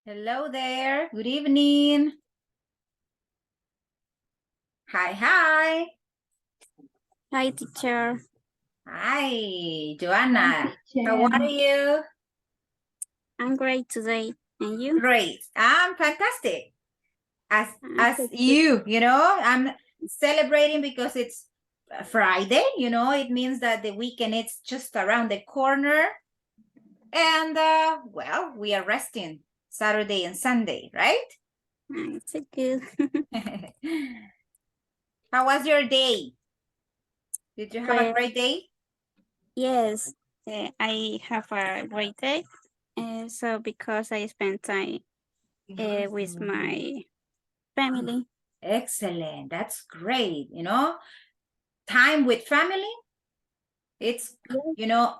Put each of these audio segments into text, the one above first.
Hello there. Good evening. Hi, hi. Hi, teacher. Hi, Joanna. How Teacher. are you? I'm great today. And you? Great. I'm fantastic. As So you, I'm celebrating because it's Friday, it means that the weekend is just around the corner. And well, we are resting Saturday and Sunday, right? It's good. How was your day? Did you have a Well, great day? yes, I have a great day. So because I spent time with my family. Excellent. That's great. Time with family, it's,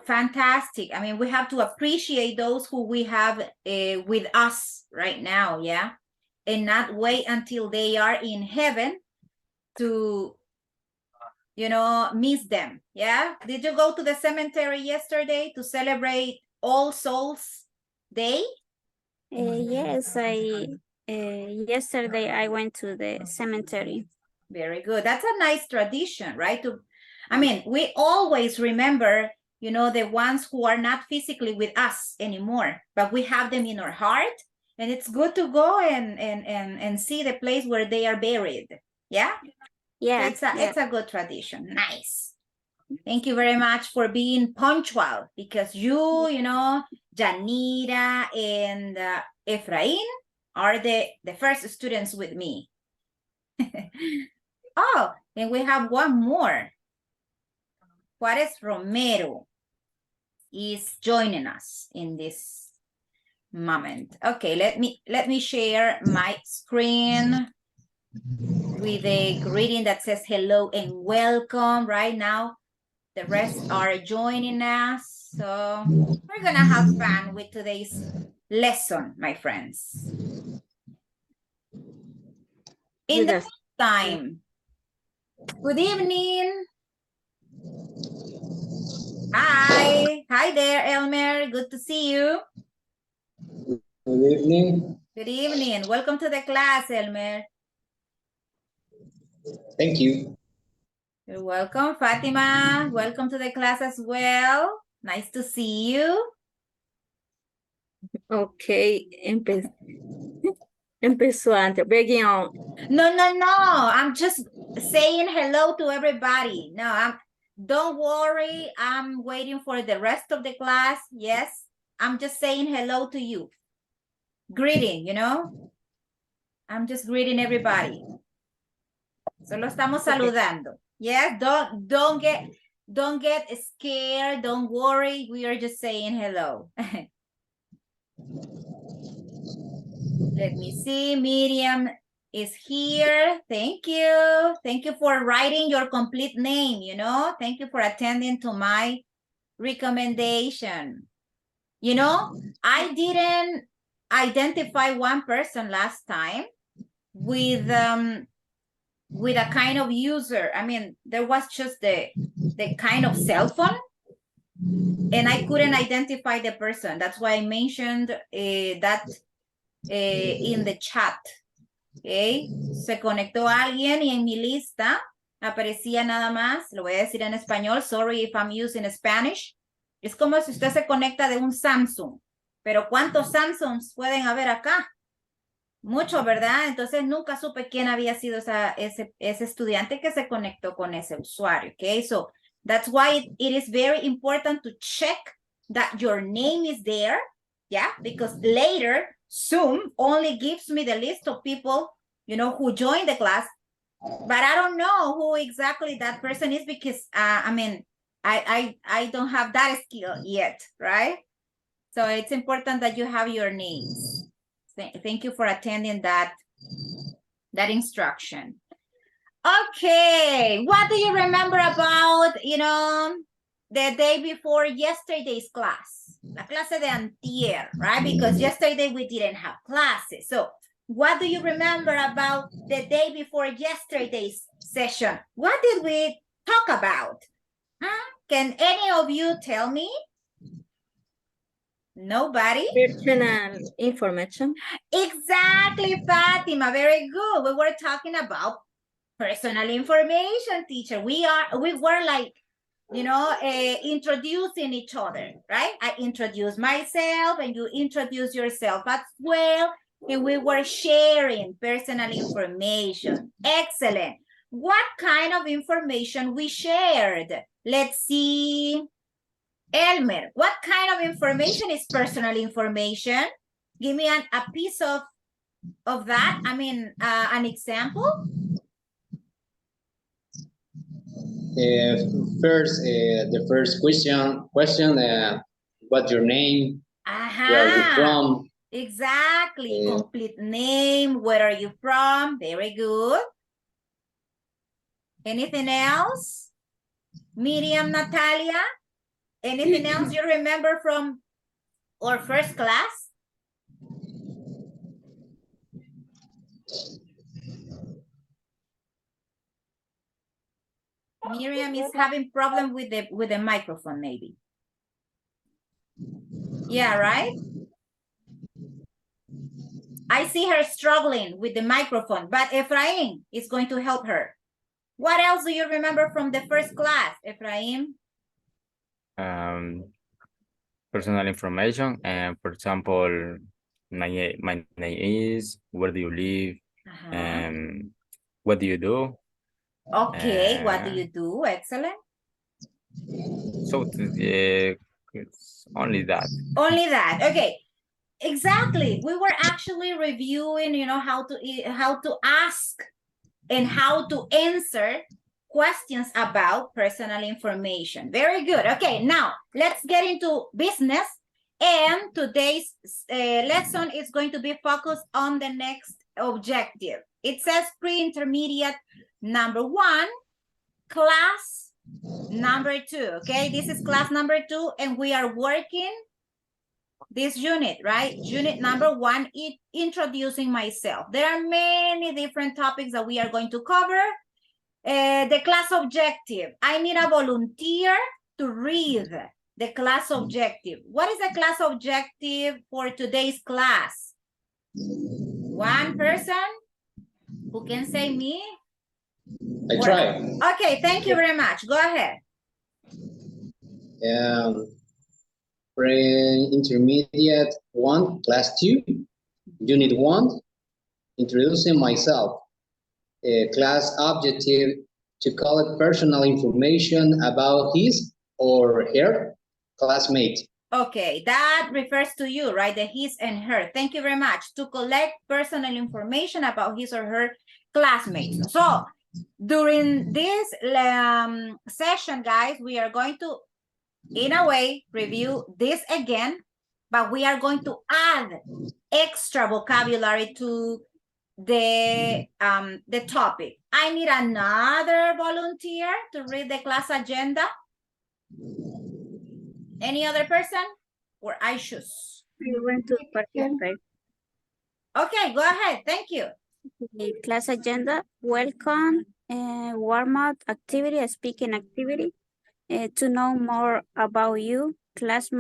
fantastic. I mean, we have to appreciate those who we have with us right now, yeah? And not wait until they are in heaven to, miss them, yeah? Did you go to the cemetery yesterday to celebrate All Souls Day? Yes, I yesterday I went to the cemetery. Very good. That's a nice tradition, right? I mean, we always remember, the ones who are not physically with us anymore, but we have them in our heart. And it's good to go and see the place where they are buried. Yeah? Yeah, It's a good tradition. Nice. Thank you very much for being punctual because you, Janira and Efrain are the first students with me. Oh, and we have one more. Juarez Romero is joining us in this moment. Okay, let me share my screen with a greeting that says hello and welcome. Right now, the rest are joining us. So we're gonna have fun with today's lesson, my friends. In the meantime, good evening. Hi there, Elmer. Good to see you. Good evening. Good evening. Welcome to the class, Elmer. Thank you. You're welcome, Fatima. Welcome to the class as well. Nice to see you. Okay, empezó antes. Begin on. No. I'm just saying hello to everybody. No, don't worry. I'm waiting for the rest of the class. Yes, I'm just saying hello to you. Greeting, I'm just greeting everybody. Solo estamos saludando. Yes, don't get scared. Don't worry. We are just saying hello. Let me see. Miriam is here. Thank you. Thank you for writing your complete name, Thank you for attending to my recommendation. I didn't identify one person last time with a kind of user. I mean, there was just the kind of cell phone and I couldn't identify the person. That's why I mentioned that in the chat. Okay, se conectó alguien y en mi lista aparecía nada más, lo voy a decir en español, sorry if I'm using Spanish. Es como si usted se conecta de un Samsung, pero ¿cuántos Samsungs pueden haber acá? Mucho, ¿verdad? Entonces nunca supe quién había sido ese estudiante que se conectó con ese usuario, okay? So that's why it is very important to check that your name is there, yeah? Because later, Zoom only gives me the list of people, who joined the class, but I don't know who exactly that person is because, I mean, I don't have that skill yet, right? So it's important that you have your names. Thank you for attending that instruction. Okay, what do you remember about, the day before yesterday's class? La clase de antier, right? Because yesterday we didn't have classes. So what do you remember about the day before yesterday's session? What did we talk about? Huh? Can any of you tell me? Nobody? Personal information. Exactly, Fatima. Very good. We were talking about personal information, teacher. We were like, you know, introducing each other, right? I introduce myself and you introduce yourself as well. And we were sharing personal information. Excellent. What kind of information we shared? Let's see. Elmer, what kind of information is personal information? Give me a piece of that. I mean, an example. The first question, what's your name? Where are you from? Exactly. Complete name. Where are you from? Very good. Anything else? Miriam, Natalia? Anything else you remember from our first class? Miriam is having problem with the microphone, maybe. Yeah, right? I see her struggling with the microphone, but Efraim is going to help her. What else do you remember from the first class, Efraim? Personal information, and for example, my name is, where do you live, what do you do? Okay, what do you do? Excellent. So it's only that. Only that. Okay. Exactly. We were actually reviewing, you know, how to ask and how to answer questions about personal information. Very good. Okay, now let's get into business. And today's lesson is going to be focused on the next objective. It says pre-intermediate number 1, class number 2. Okay, this is class number 2, and we are working this unit, right? Unit number 1 is introducing myself. There are many different topics that we are going to cover. The class objective. I need a volunteer to read the class objective. What is the class objective for today's class? One person who can say me? I try. Okay, thank you very much. Go ahead. Pre-intermediate 1, class 2, unit 1, introducing myself. Class objective to collect personal information about his or her classmate. Okay, that refers to you, right? The his and her. Thank you very much. To collect personal information about his or her classmates. So during this session, guys, we are going to, in a way, review this again, but we are going to add extra vocabulary to the topic. I need another volunteer to read the class agenda. Any other person? Or I choose? I want to participate. Okay, go ahead. Thank you. The class agenda, welcome, warm-up activity, a speaking activity. To know more about you, class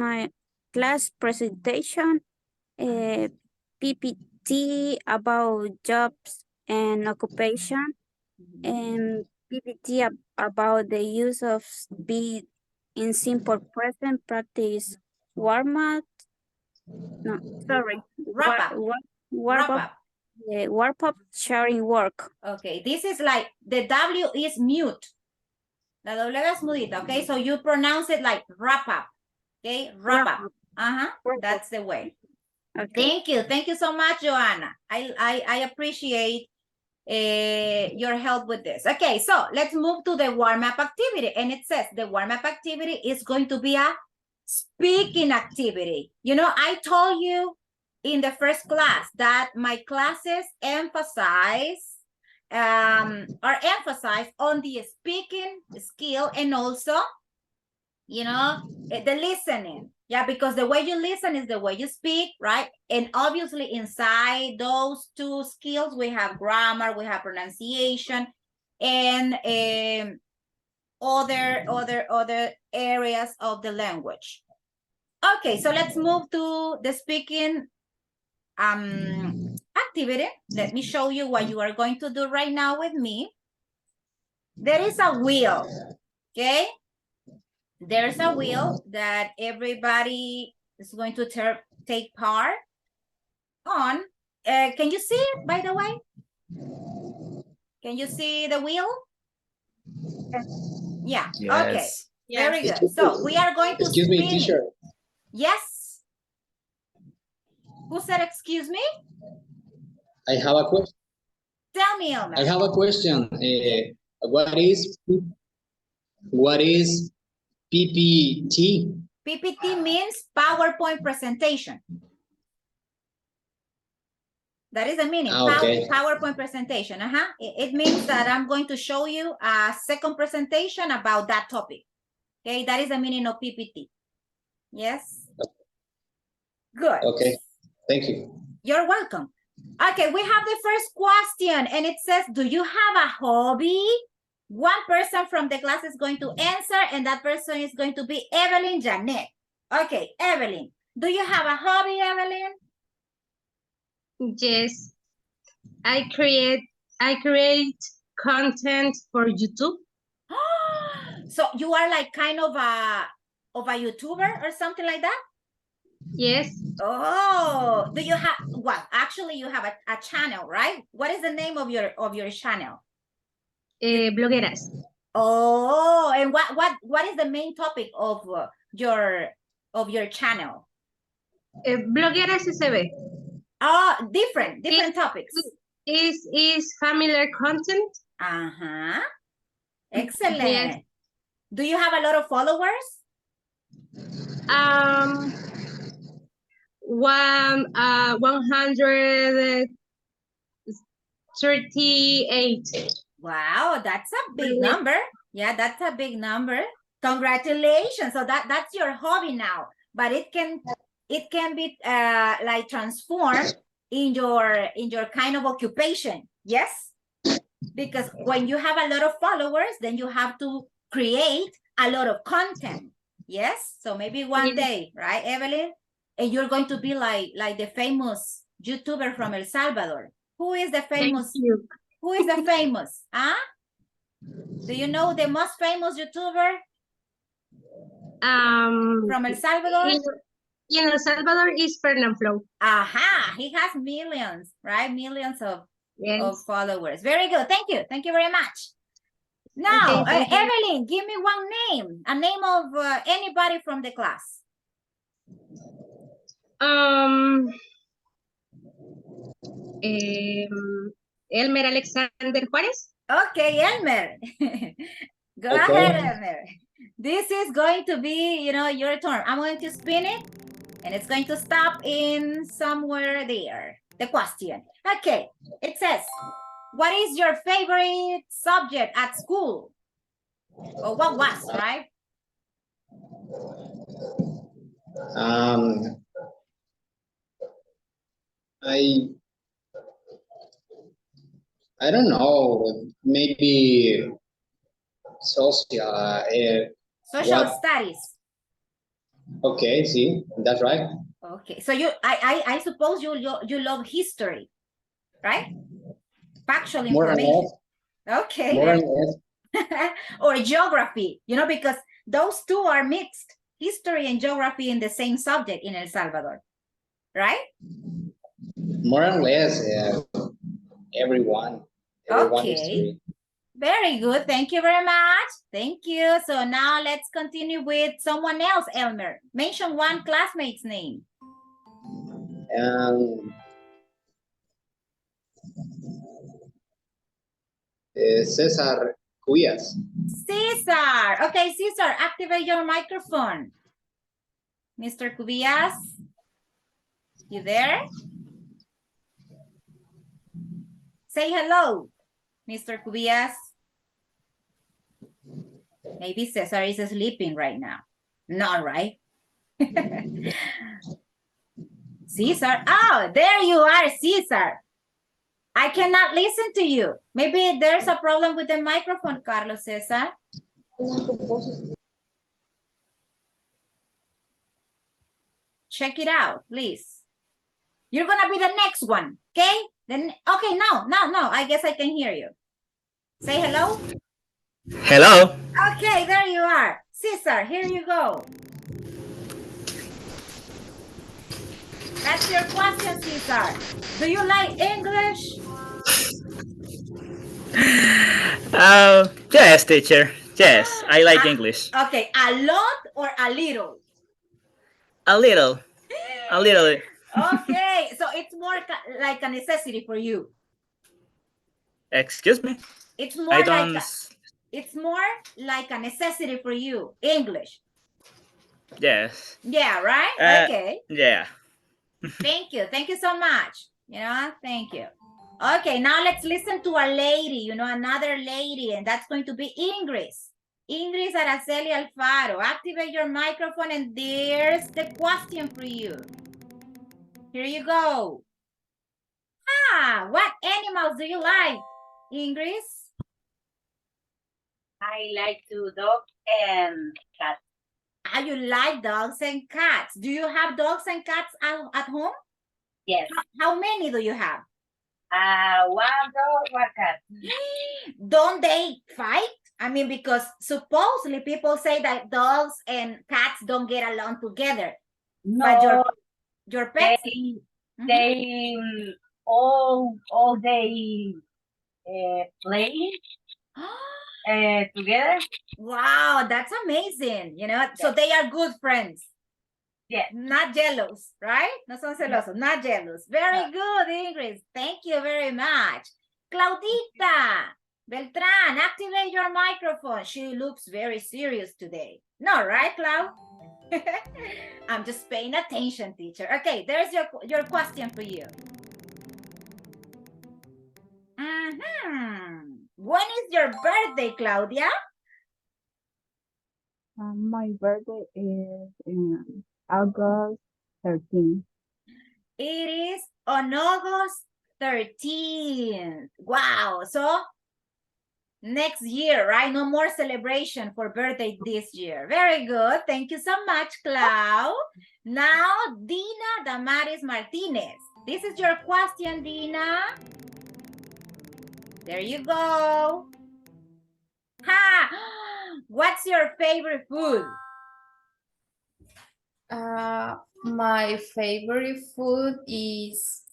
presentation, PPT about jobs and occupation, and PPT about the use of be in simple present practice warm-up. No, sorry. Wrap up. Wrap up. Wrap up sharing work. Okay, this is like the W is mute. La W es mudita, okay? So you pronounce it like wrap up, okay? Wrap up. That's the way. Okay. Thank you so much, Joanna. I appreciate your help with this. Okay, so let's move to the warm-up activity. And it says the warm-up activity is going to be a speaking activity. You know, I told you in the first class that my classes are emphasized on the speaking skill and also, you know, the listening. Yeah, because the way you listen is the way you speak, right? And obviously inside those two skills, we have grammar, we have pronunciation, and other areas of the language. Okay, so let's move to the speaking activity. Let me show you what you are going to do right now with me. There is a wheel, okay? There's a wheel that everybody is going to take part on. Can you see it, by the way? Can you see the wheel? Yeah, okay. Yes. Very good. So we are going to Excuse me, spin it. teacher. Yes. Who said excuse me? I have a question. Tell me, Elmer. I have a question. What is PPT? PPT means PowerPoint presentation. That is the meaning, Okay. PowerPoint presentation. It means that I'm going to show you a second presentation about that topic. Okay, that is the meaning of PPT. Yes? Good. Okay, thank you. You're welcome. Okay, we have the first question and it says, do you have a hobby? One person from the class is going to answer and that person is going to be Evelyn Janet. Okay, Evelyn, do you have a hobby, Evelyn? Yes, I create content for YouTube. So you are like kind of a YouTuber or something like that? Yes, Oh, do you have, well, actually you have a channel, right? What is the name of your channel? blogueras. Oh, and what is the main topic of your channel? Blogueras SB. Oh, different topics. Is familiar content. Uh-huh. Excellent. Yes. Do you have a lot of followers? 138. Wow, that's a big number. Yeah, that's a big number. Congratulations. So that's your hobby now, but it can be like transformed in your kind of occupation. Yes? Because when you have a lot of followers, then you have to create a lot of content. Yes? So maybe one day, right, Evelyn? And you're going to be like the famous YouTuber from El Salvador. Who is the famous? Who is the famous? Huh? Do you know the most famous YouTuber from El Salvador? In El Salvador is Fernanfloo. Aha, he has millions, right? Millions of followers. Very good. Thank you. Thank you very much. Now, Okay, Evelyn, give me one name, a name of anybody from the class. Elmer Alexander Juarez. Okay, Elmer. Go Okay. ahead, Elmer. This is going to be, your turn. I'm going to spin it, and it's going to stop in somewhere there. The question. Okay, it says, what is your favorite subject at school? Or what was, right? I don't know. Maybe social. Social studies. Okay, see, that's right. Okay, so I suppose you love history, right? Factual More or information. less. Okay. More or less. Or geography, because those two are mixed. History and geography in the same subject in El Salvador, right? More or less. Everyone. Okay. History. Very good. Thank you very much. Thank you. So now let's continue with someone else, Elmer. Mention one classmate's name. Cesar Cuyas. Cesar. Okay, Cesar, activate your microphone. Mr. Cubillas, you there? Say hello, Mr. Cubillas. Maybe Cesar is sleeping right now. Not right. Cesar. Oh, there you are, Cesar. I cannot listen to you. Maybe there's a problem with the microphone, Carlos Cesar. check it out, please. You're gonna be the next one, okay? Then okay, now, I guess I can hear you. Say hello. Hello. Okay, there you are. Cesar, here you go. That's your question, Cesar. Do you like English? Yes, teacher. Yes, I like English. Okay, a lot or a little? A little. A little. Okay, so it's more like a necessity for you. Excuse me? It's I more don't... it's more like a necessity for you, English. Yes. Yeah, right? Okay. Yeah. Thank you so much. Thank you. Okay, now let's listen to a lady, another lady, and that's going to be Ingrid. Ingrid Araceli Alfaro. Activate your microphone, and there's the question for you. Here you go. What animals do you like, Ingrid? I like to dog and cat. You like dogs and cats. Do you have dogs and cats at home? Yes. How many do you have? One dog, one cat. Don't they fight? I mean, because supposedly people say that dogs and cats don't get along together. No, but your pets, they all day play together. Wow, that's amazing. So they are good friends. Yeah. Not jealous, right? No son celosos, not jealous. Very good, Ingrid. Thank you very much. Claudita Beltran, activate your microphone. She looks very serious today. No, right, Clau? I'm just paying attention, teacher. Okay, there's your question for you. When is your birthday, Claudia? My birthday is in August 13th. It is on August 13th. Wow. So next year, right? No more celebration for birthday this year. Very good. Thank you so much, Clau. Now, Dina Damaris Martinez. This is your question, Dina. There you go. What's your favorite food? My favorite food is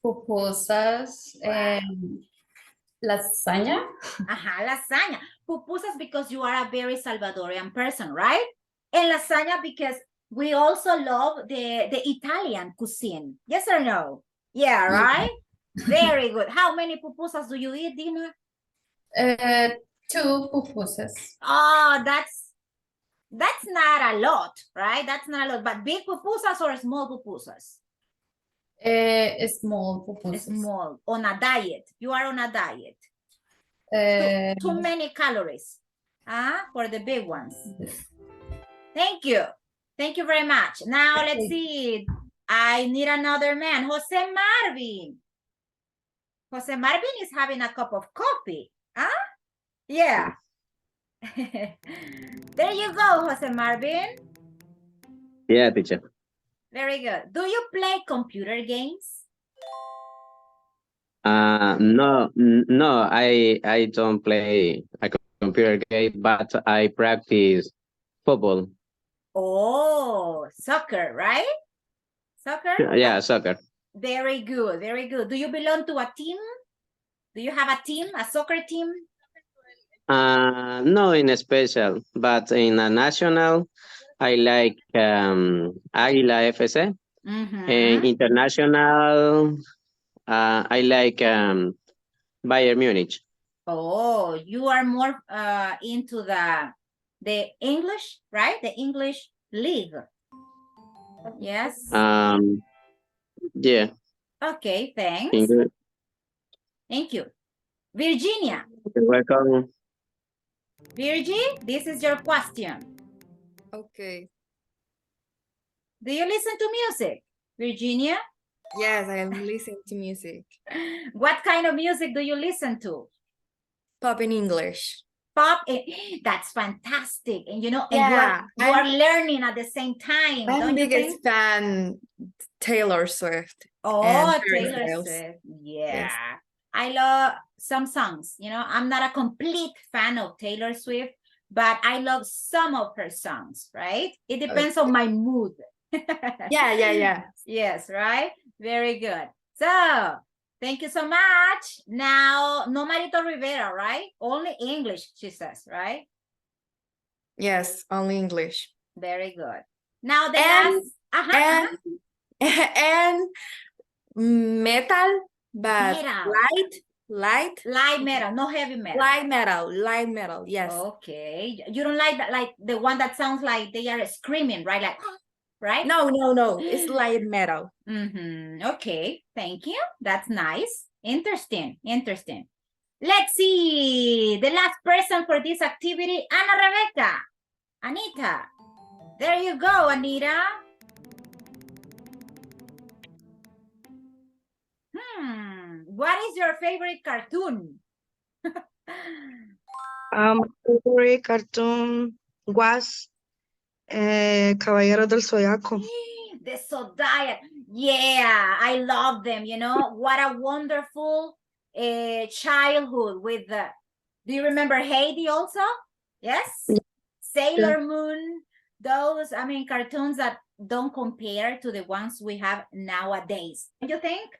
pupusas and lasagna. Lasagna. Pupusas because you are a very Salvadorian person, right? And lasagna because we also love the Italian cuisine. Yes or no? Yeah, right? Very good. How many pupusas do you eat, Dina? 2 pupusas. Oh, that's not a lot, right? That's not a lot. But big pupusas or small pupusas? Small pupusas. Small. On a diet. You are on a diet. Too many calories. For the big ones. Thank you. Thank you very much. Now let's see. I need another man. Jose Marvin. Jose Marvin is having a cup of coffee. Yeah. There you go, Jose Marvin. Yeah, teacher. Very good. Do you play computer games? No, I don't play a computer game, but I practice football. Oh, soccer, right? Soccer? Yeah, soccer. Very good, very good. Do you belong to a team? Do you have a team, a soccer team? No in a special, but in a national, I like Águila FC. And international, I like Bayern Munich. Oh, you are more into the English, right? The English league. Yes. Yeah. Okay, thanks. English. Thank you. Virginia. You're welcome. Virgie, this is your question. Okay. Do you listen to music, Virginia? Yes, I am listening to music. What kind of music do you listen to? Pop in English. pop. That's fantastic. And you know, Yeah, and you are learning at the same time, I'm don't you biggest think? fan Taylor Swift. Oh, and Harry Taylor Styles. Swift. Yeah. Yes. I love some songs. You know, I'm not a complete fan of Taylor Swift, but I love some of her songs, right? It depends on my mood. Yeah. Yes, right? Very good. So, thank you so much. Now, no Marito Rivera, right? Only English, she says, right? Yes, only English. Very good. Now, the And- last... And metal, but Metal. light metal, no heavy metal. light metal, yes. Okay. You don't like that, like the one that sounds like they are screaming, right? Like, right? No, it's light metal. Okay, thank you. That's nice. Interesting. Let's see. The last person for this activity, Ana Rebecca. Anita. There you go, Anita. What is your favorite cartoon? Favorite cartoon was Caballeros del Zodiaco. The Zodiac. Yeah, I love them. You know, what a wonderful childhood with the... Do you remember Heidi also? Yes? Sailor Moon. Those, I mean, cartoons that don't compare to the ones we have nowadays. Don't you think?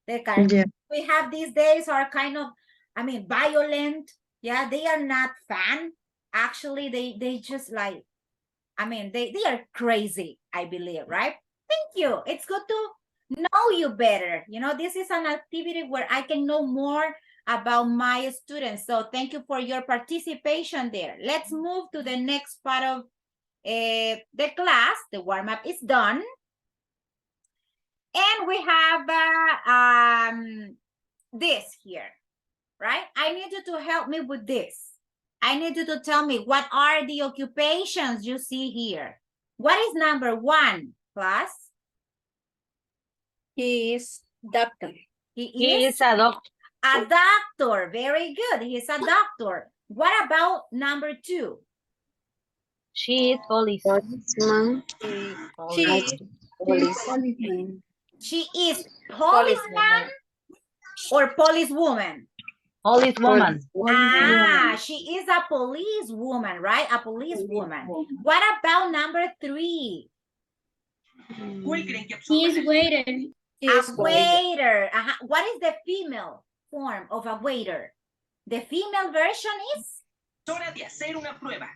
The cartoons we have these days are kind of, I mean, violent. Yeah, they are not fun. Actually, they just like, I mean, they are crazy, I believe, right? Thank you. It's good to know you better. You know, this is an activity where I can know more about my students. So thank you for your participation there. Let's move to the next part of the class. The warm-up is done. And we have this here, right? I need you to help me with this. I need you to tell me what are the occupations you see here. What is number 1, class? He is doctor. He is a doctor. a doctor. Very good. He's a doctor. What about number 2? She is police. Policeman. Policeman. She is policeman or policewoman? Policewoman. She is a policewoman, right? A policewoman. What about number 3? He is waiter. A waiter. What is the female form of a waiter? The female version is? Hora de hacer una prueba.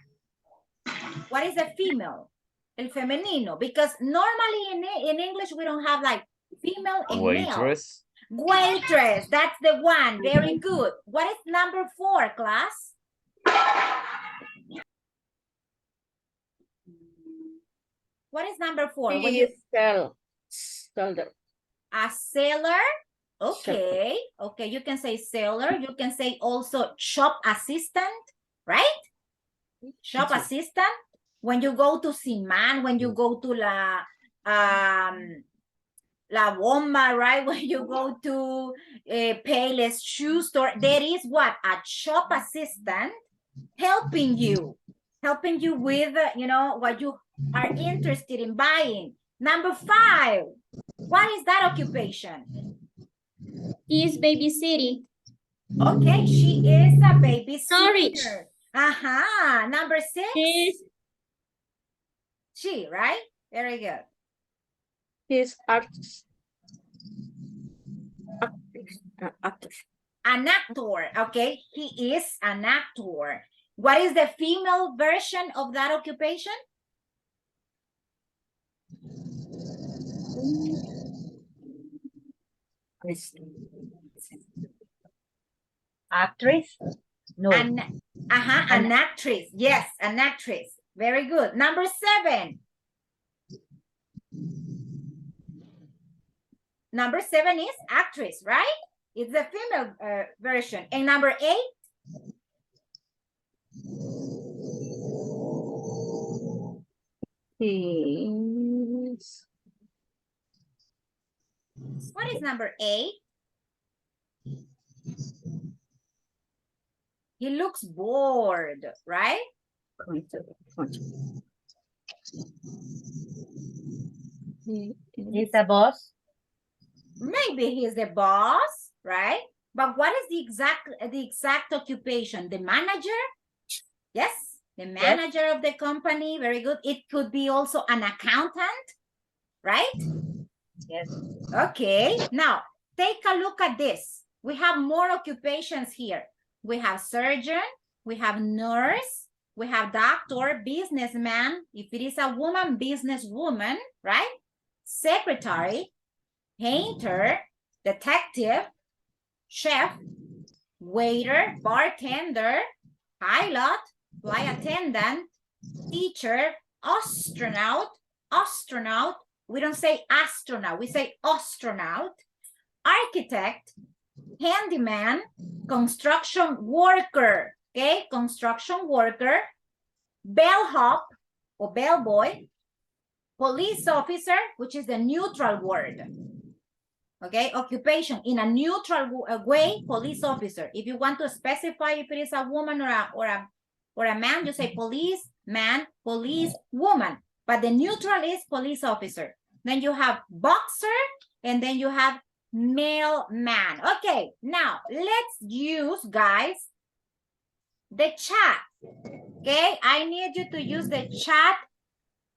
What is the female? El femenino. Because normally in English we don't have like female and Waitress. male. Waitress. That's the one. Very good. What is number 4, class? What is number 4? He is sailor. A sailor. Okay. Okay, you can say sailor. You can say also shop assistant, right? Shop assistant. When you go to Siman, when you go to La Bomba, right? When you go to Payless shoe store, there is what? A shop assistant helping you with, you know, what you are interested in buying. Number 5. What is that occupation? He is babysitting. Okay, she is a babysitter. Sorry. Number 6. She, right? Very good. He is artist. Actor. An actor. Okay, he is an actor. What is the female version of that occupation? Actress? No. An actress. Yes, an actress. Very good. Number 7. Number 7 is actress, right? It's the female version. And number 8? What is number 8? He looks bored, right? He's a boss. Maybe he's the boss, right? But what is the exact occupation? The manager? Yes, the manager of the company. Very good. It could be also an accountant, right? Yes. Okay, now take a look at this. We have more occupations here. We have surgeon, we have nurse, we have doctor, businessman. If it is a woman, businesswoman, right? Secretary, painter, detective, chef, waiter, bartender, pilot, flight attendant, teacher, astronaut. We don't say astronaut, we say astronaut, architect, handyman, construction worker, okay? Construction worker, bellhop or bellboy, police officer, which is the neutral word. Okay, occupation in a neutral way, police officer. If you want to specify if it is a woman or a man, you say police man, police woman. But the neutral is police officer. Then you have boxer, and then you have mailman. Okay, now let's use, guys, the chat. Okay, I need you to use the chat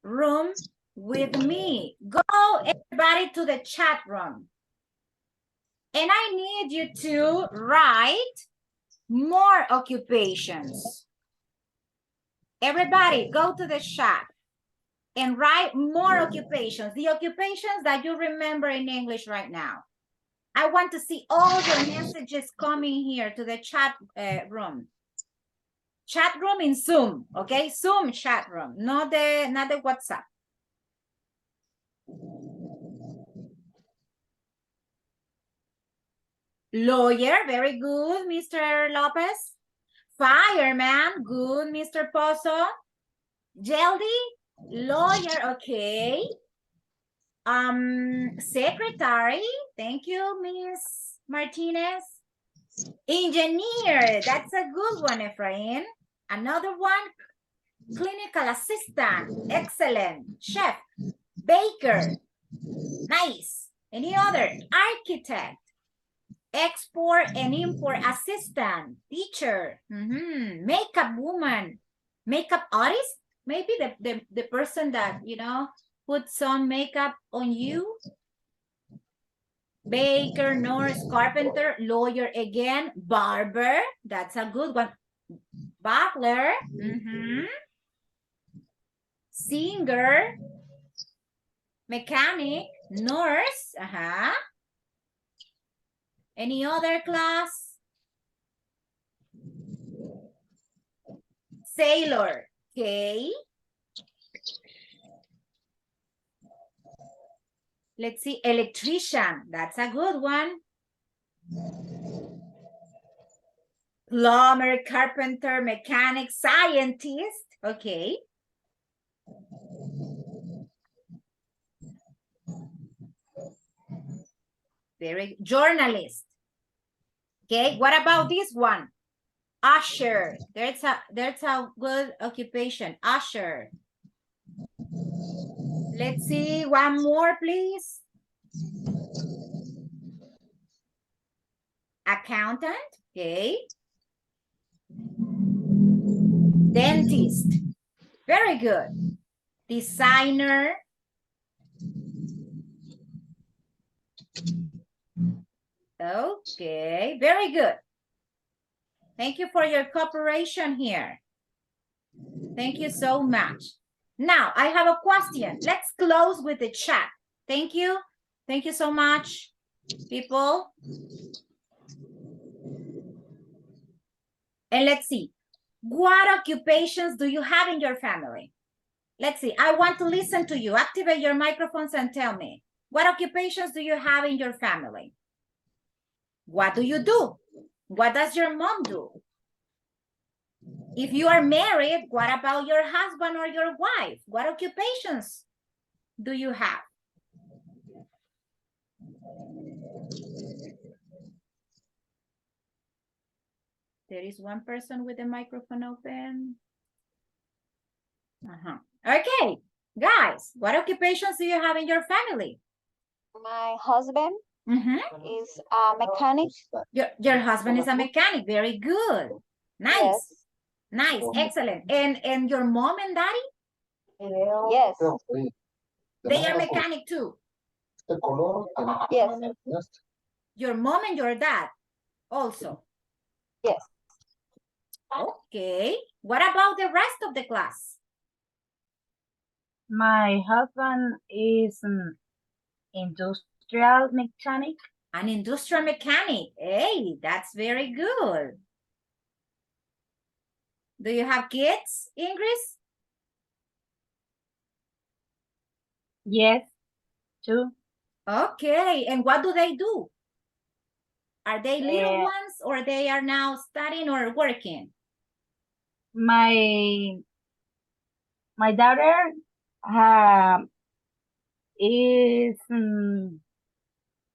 room with me. Go, everybody, to the chat room. And I need you to write more occupations. Everybody, go to the chat and write more occupations. The occupations that you remember in English right now. I want to see all your messages coming here to the chat room. Chat room in Zoom, okay? Zoom chat room, not the WhatsApp. Lawyer, very good, Mr. Lopez. Fireman, good, Mr. Pozo. Jelly, lawyer, okay. Secretary, thank you, Miss Martinez. Engineer, that's a good one, Efrain. Another one, clinical assistant, excellent. Chef, baker, nice. Any other? Architect, export and import assistant, teacher, makeup woman, makeup artist, maybe the person that, you know, put some makeup on you. Baker, nurse, carpenter, lawyer again, barber, that's a good one. Butler, singer, mechanic, nurse, Any other class? Sailor, okay. Let's see, electrician, that's a good one. Plumber, carpenter, mechanic, scientist, okay. Very journalist. Okay, what about this one? Usher, there's a good occupation, usher. Let's see, one more, please. Accountant, okay. Dentist, very good. Designer. Okay, very good. Thank you for your cooperation here. Thank you so much. Now, I have a question. Let's close with the chat. Thank you. Thank you so much, people. And let's see. What occupations do you have in your family? Let's see. I want to listen to you. Activate your microphones and tell me. What occupations do you have in your family? What do you do? What does your mom do? If you are married, what about your husband or your wife? What occupations do you have? There is one person with the microphone open. Okay, guys, what occupations do you have in your family? My husband is a mechanic. Your husband is a mechanic. Very good. Nice. Yes. Nice. Excellent. And your mom and daddy? Yes. They are mechanic too. Yes. Your mom and your dad also. Yes. Okay. What about the rest of the class? My husband is an industrial mechanic. An industrial mechanic. Hey, that's very good. Do you have kids, Ingrid? Yes, two. Okay. And what do they do? Are they little Uh, ones or they are now studying or working? My daughter is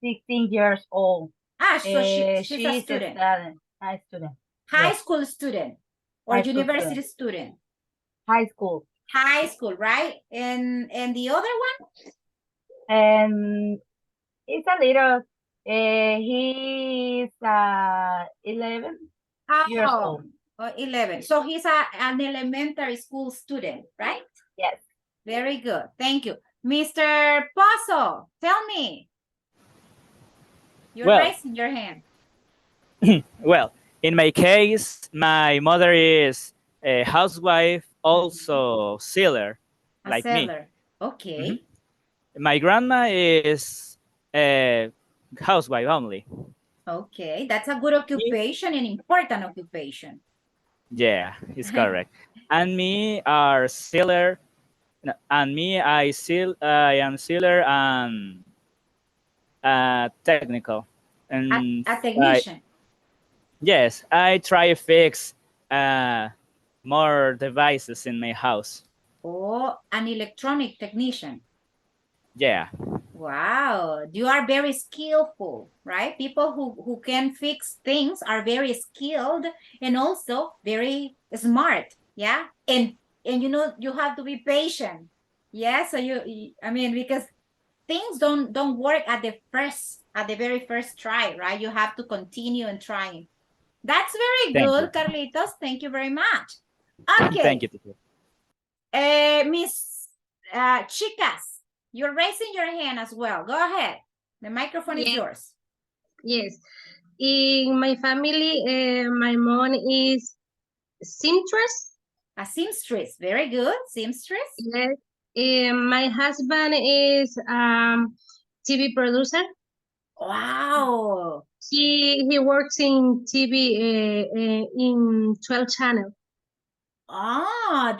16 years old. Ah, so she's a student. High student. High Yes. school student or High school university student. High school. High school, right? And the other one? And it's a little, he's 11 years old. 11. So he's an elementary school student, right? Yes. Very good. Thank you. Mr. Pozo, tell me. You're Well. raising your hand. Well, in my case, my mother is a housewife, also seller, like me. Okay. My grandma is a housewife only. Okay, that's a good occupation and important occupation. Yeah, it's correct. And me are seller, and me I am seller and technical. And A technician. yes, I try to fix more devices in my house. Oh, an electronic technician. Yeah. Wow, you are very skillful, right? People who can fix things are very skilled and also very smart, yeah? And you know, you have to be patient. Yeah, so I mean, because things don't work at the very first try, right? You have to continue and trying. That's very good, Carlitos. Thank you very much. Okay. Thank you, teacher. Miss Chicas, you're raising your hand as well. Go ahead. The microphone is yours. Yes. In my family, my mom is seamstress. A seamstress. Very good. Seamstress. Yes. My husband is TV producer. Wow. He works in TV in 12 channel. Oh,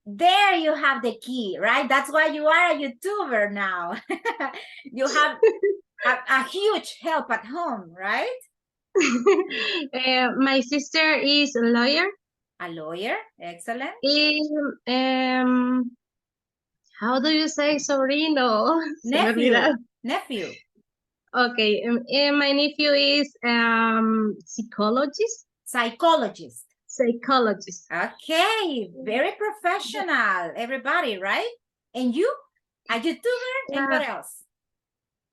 there you have the key, right? That's why you are a YouTuber now. You have a huge help at home, right? My sister is a lawyer. A lawyer, excellent. How do you say sobrino? Nephew. Okay, my nephew is psychologist. Psychologist. Okay, very professional, everybody, right? And you, a YouTuber, and what else?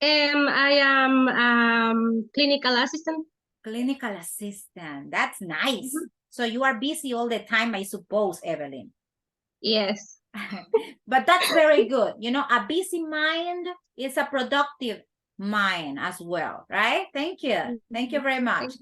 I am clinical assistant. Clinical assistant, that's nice. So you are busy all the time, I suppose, Evelyn. Yes. But that's very good. You know, a busy mind is a productive mind as well, right? Thank you. Thank you very much.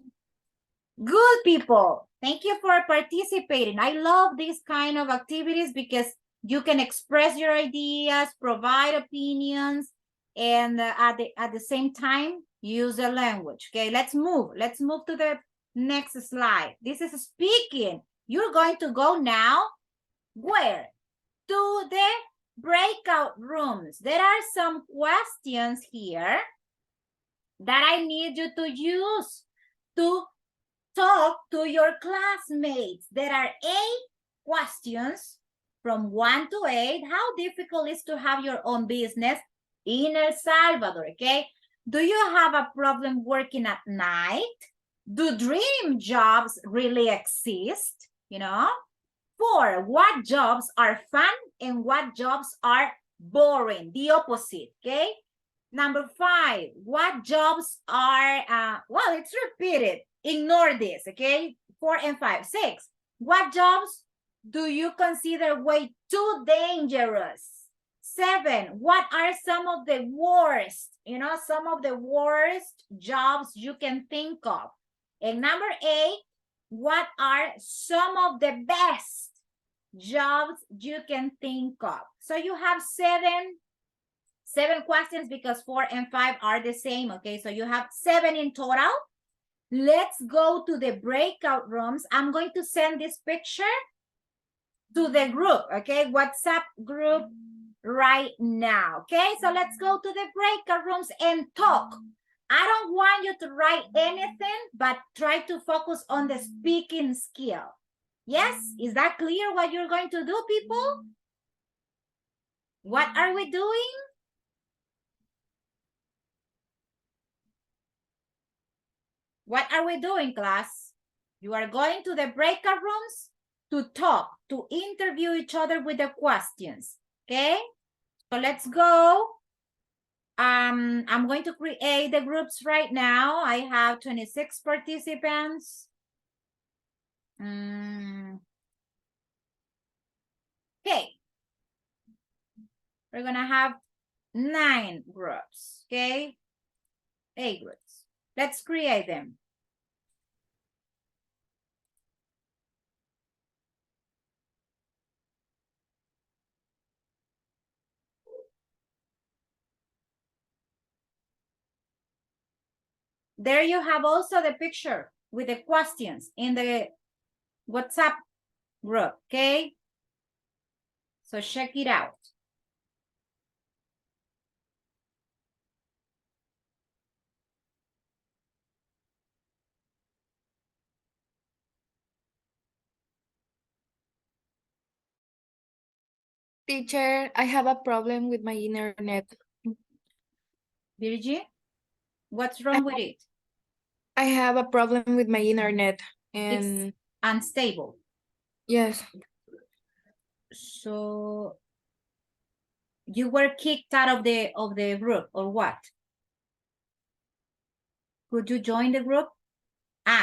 Good people. Thank you for participating. I love these kind of activities because you can express your ideas, provide opinions, and at the same time, use the language. Okay, let's move. Let's move to the next slide. This is speaking. You're going to go now. Where? To the breakout rooms. There are some questions here that I need you to use to talk to your classmates. There are 8 questions from 1 to 8. How difficult is to have your own business in El Salvador, okay? Do you have a problem working at night? do dream jobs really exist? You know? 4, what jobs are fun and what jobs are boring? The opposite, okay? Number 5, what jobs are, well, it's repeated. Ignore this, okay? 4 and 5. 6, what jobs do you consider way too dangerous? 7, what are some of the worst, some of the worst jobs you can think of? And number 8, what are some of the best jobs you can think of? So you have seven questions because 4 and 5 are the same, okay? So you have 7 in total. Let's go to the breakout rooms. I'm going to send this picture to the group, okay? WhatsApp group right now, okay? So let's go to the breakout rooms and talk. I don't want you to write anything, but try to focus on the speaking skill. Yes? Is that clear what you're going to do, people? What are we doing? What are we doing, class? You are going to the breakout rooms to talk, to interview each other with the questions, okay? So let's go. I'm going to create the groups right now. I have 26 participants. Okay. We're gonna have 9 groups, okay? 8 groups. Let's create them. There you have also the picture with the questions in the WhatsApp group, okay? So check it out. Teacher, I have a problem with my internet. Virgie, what's wrong with it? I have a problem with my internet and It's unstable. yes. So you were kicked out of the group or what? Could you join the group?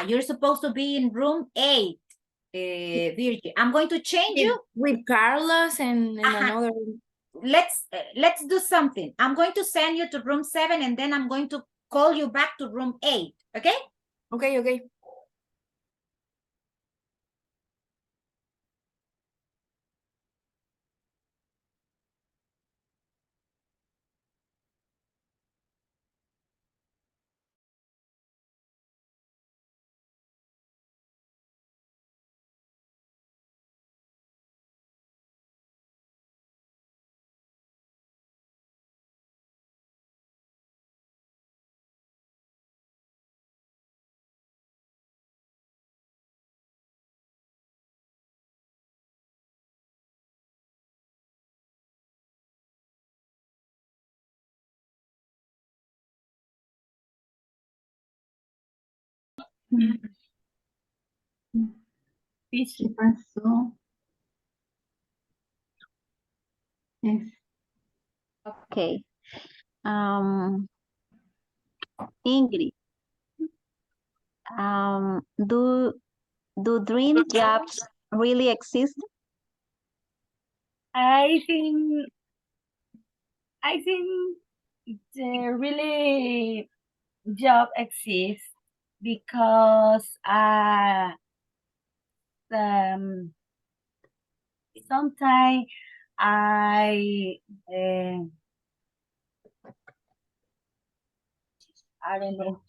You're supposed to be in room 8, Virgie. I'm going to change you with Carlos and another. Let's do something. I'm going to send you to room 7 and then I'm going to call you back to room 8. Okay? Okay. ¿Qué pasó? Okay. Ingrid, do dream jobs really exist? I think the really job exists because sometimes I don't know.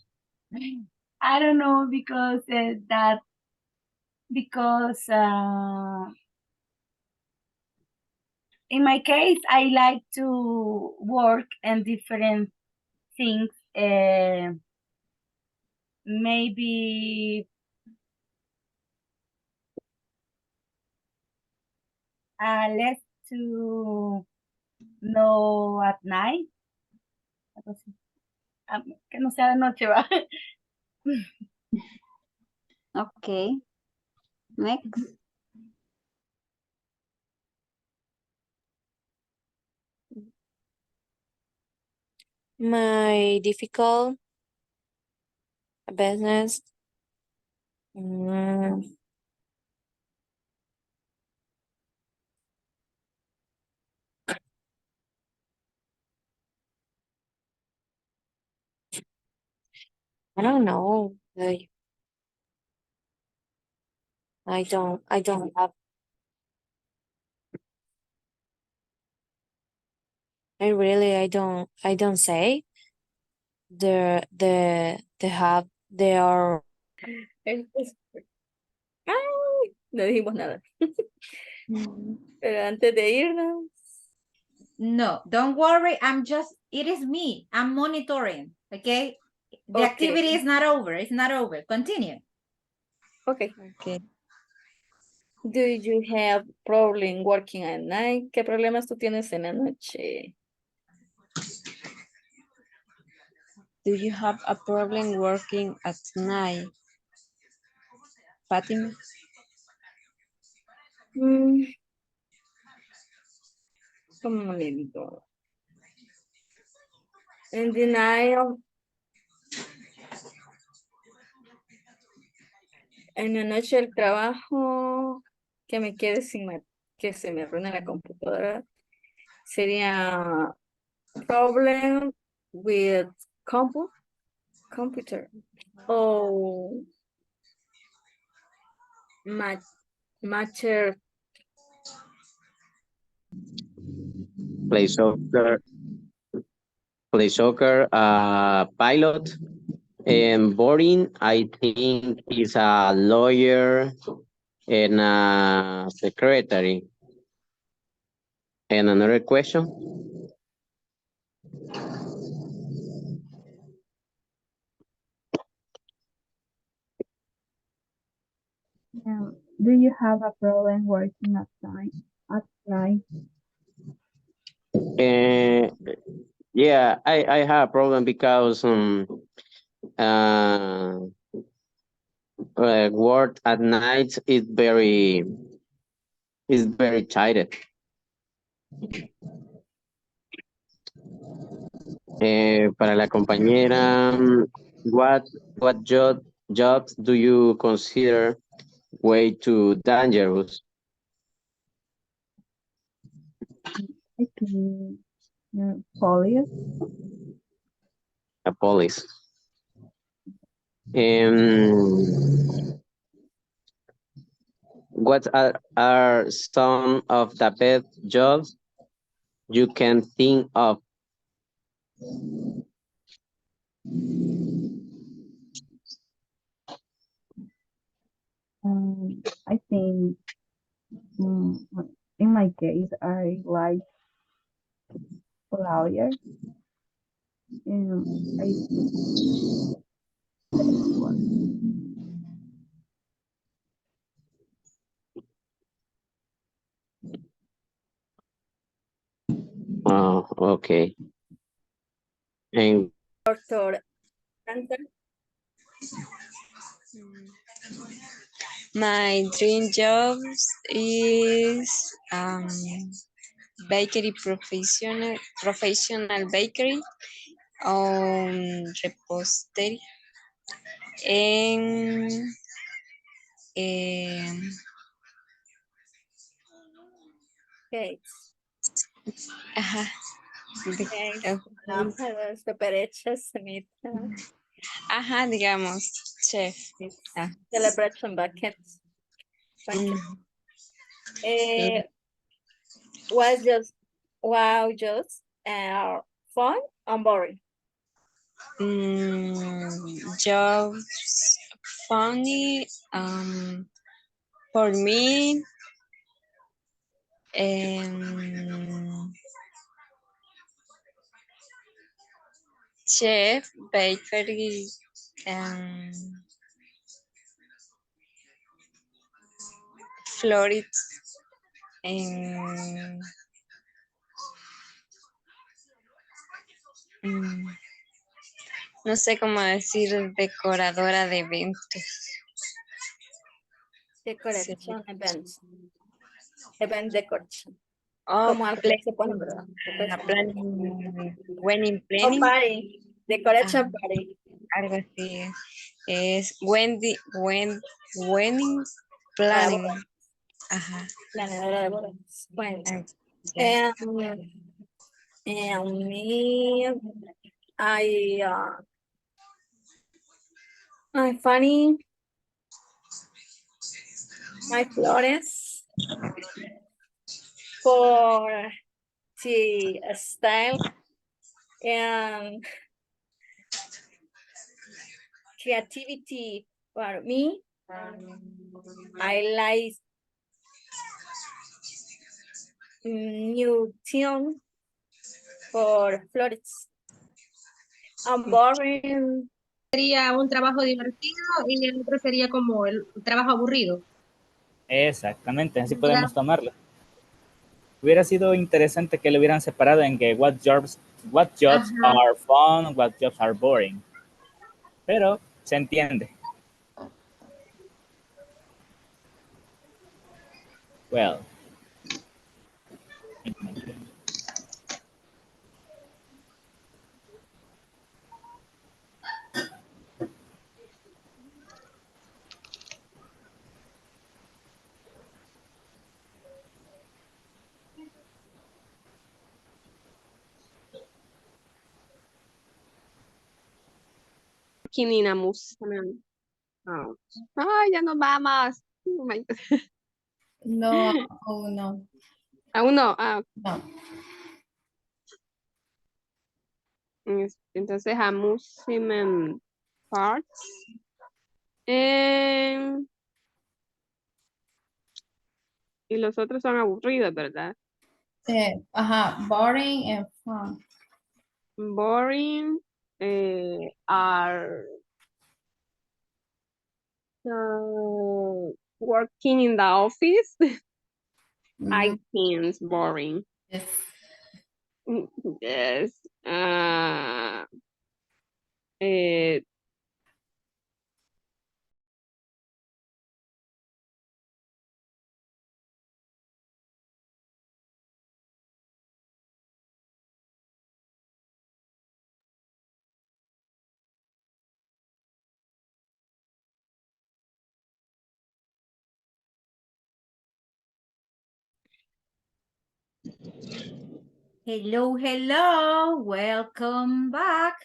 I don't know because in my case I like to work in different things. Maybe less to know at night. Que no sea de noche, ¿va? Okay. Next. My difficult business. I don't know. I don't have. I don't say. They have, they are. Ay, no dijimos nada. Pero antes de irnos. No, don't worry. It is me. I'm monitoring. Okay. The activity is not over. It's not over. Continue. Okay. Do you have problem working at night? ¿Qué problemas tú tienes en la noche? Do you have a problem working at night? Fatima? Un momento. En denial. En la noche del trabajo, que me quede que se me arruine la computadora, sería problem with computer o matcher. Play soccer, pilot, and boring, I think is a lawyer and a secretary. And another question? Do you have a problem working at night? Yeah, I have a problem because work at night is very tired. Para la compañera, what jobs do you consider way too dangerous? Okay. Police. A police. What are some of the best jobs you can think of? I think in my case, I like lawyer. I Oh, okay. And Doctor Hunter. My dream job is bakery professional bakery repostería en Cakes. Ajá. Cakes, lámparas, peperechas, semita. Ajá, digamos, chef. Celebration buckets. Wow, just fun and boring. Jobs funny. For me, chef, bakery, florist, no sé cómo decir, decoradora de eventos. Decoration events. Event decoration. Oh, Como algo que se pone, ¿verdad? planning, wedding O planning, party. Decoration party. algo así. Es wedding Para planning. bodas. Ajá. Planeadora de bodas. Bueno. Ya. And me, I funny, my flores for the style and creativity for me. I like new tune for flores. I'm boring. Sería un trabajo divertido y el otro sería como el trabajo aburrido. Exactamente, así podemos tomarlo. Hubiera sido interesante que lo hubieran separado en que what jobs are fun, what jobs are boring. Pero se entiende. Well. Ay, ya nos vamos. No, aún no. Aún no. Ah, No. entonces, amusement parts. Y los otros son aburridos, ¿verdad? Boring and fun. Boring are working in the office. I think it's boring. Yes. Yes. Hello, hello, welcome back.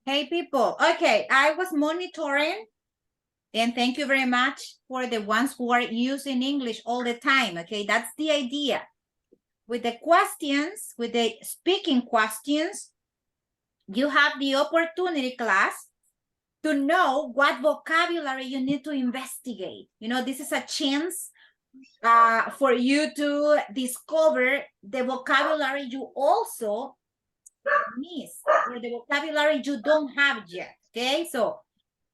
Hey people, okay, I was monitoring and thank you very much for the ones who are using English all the time, okay? That's the idea. With the questions, with the speaking questions, you have the opportunity, class, to know what vocabulary you need to investigate. You know, this is a chance for you to discover the vocabulary you also miss, or the vocabulary you don't have yet, okay? So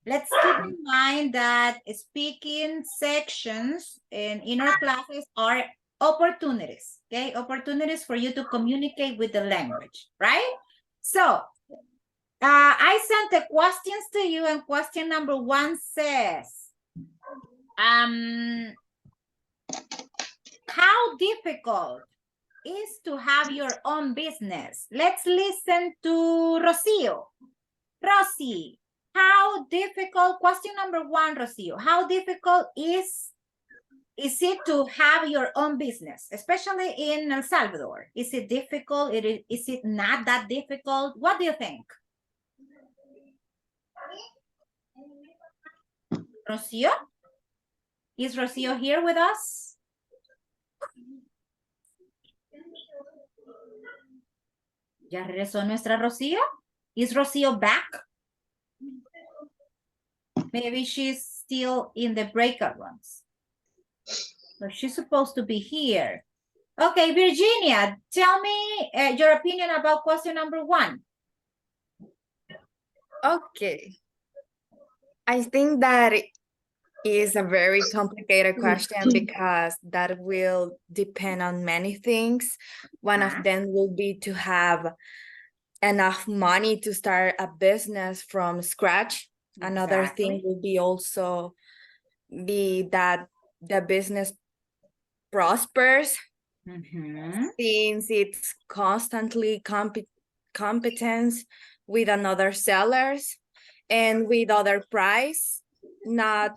let's keep in mind that speaking sections in our classes are opportunities, okay? Opportunities for you to communicate with the language, right? So I sent the questions to you, and question number 1 says, how difficult is to have your own business? Let's listen to Rocio. Rosie, how difficult, question number 1, Rocio, how difficult is it to have your own business, especially in El Salvador? Is it difficult? Is it not that difficult? What do you think? Rocio? Is Rocio here with us? ¿Ya regresó nuestra Rocio? Is Rocio back? Maybe she's still in the breakout rooms. So she's supposed to be here. Okay, Virginia, tell me your opinion about question number 1. Okay. I think that is a very complicated question because that will depend on many things. One of them will be to have enough money to start a business from scratch. Another thing will be also be that the business prospers since it's constantly competence with another sellers and with other price, not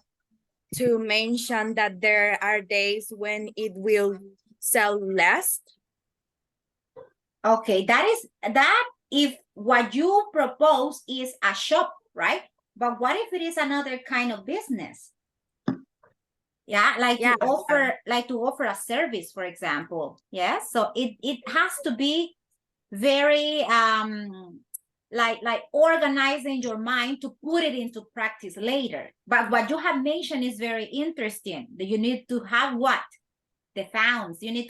to mention that there are days when it will sell less. Okay, that if what you propose is a shop, right? But what if it is another kind of business? Yeah, like to offer a service, for example. Yeah, so it has to be very like organizing your mind to put it into practice later. But what you have mentioned is very interesting. That you need to have what? The funds. You need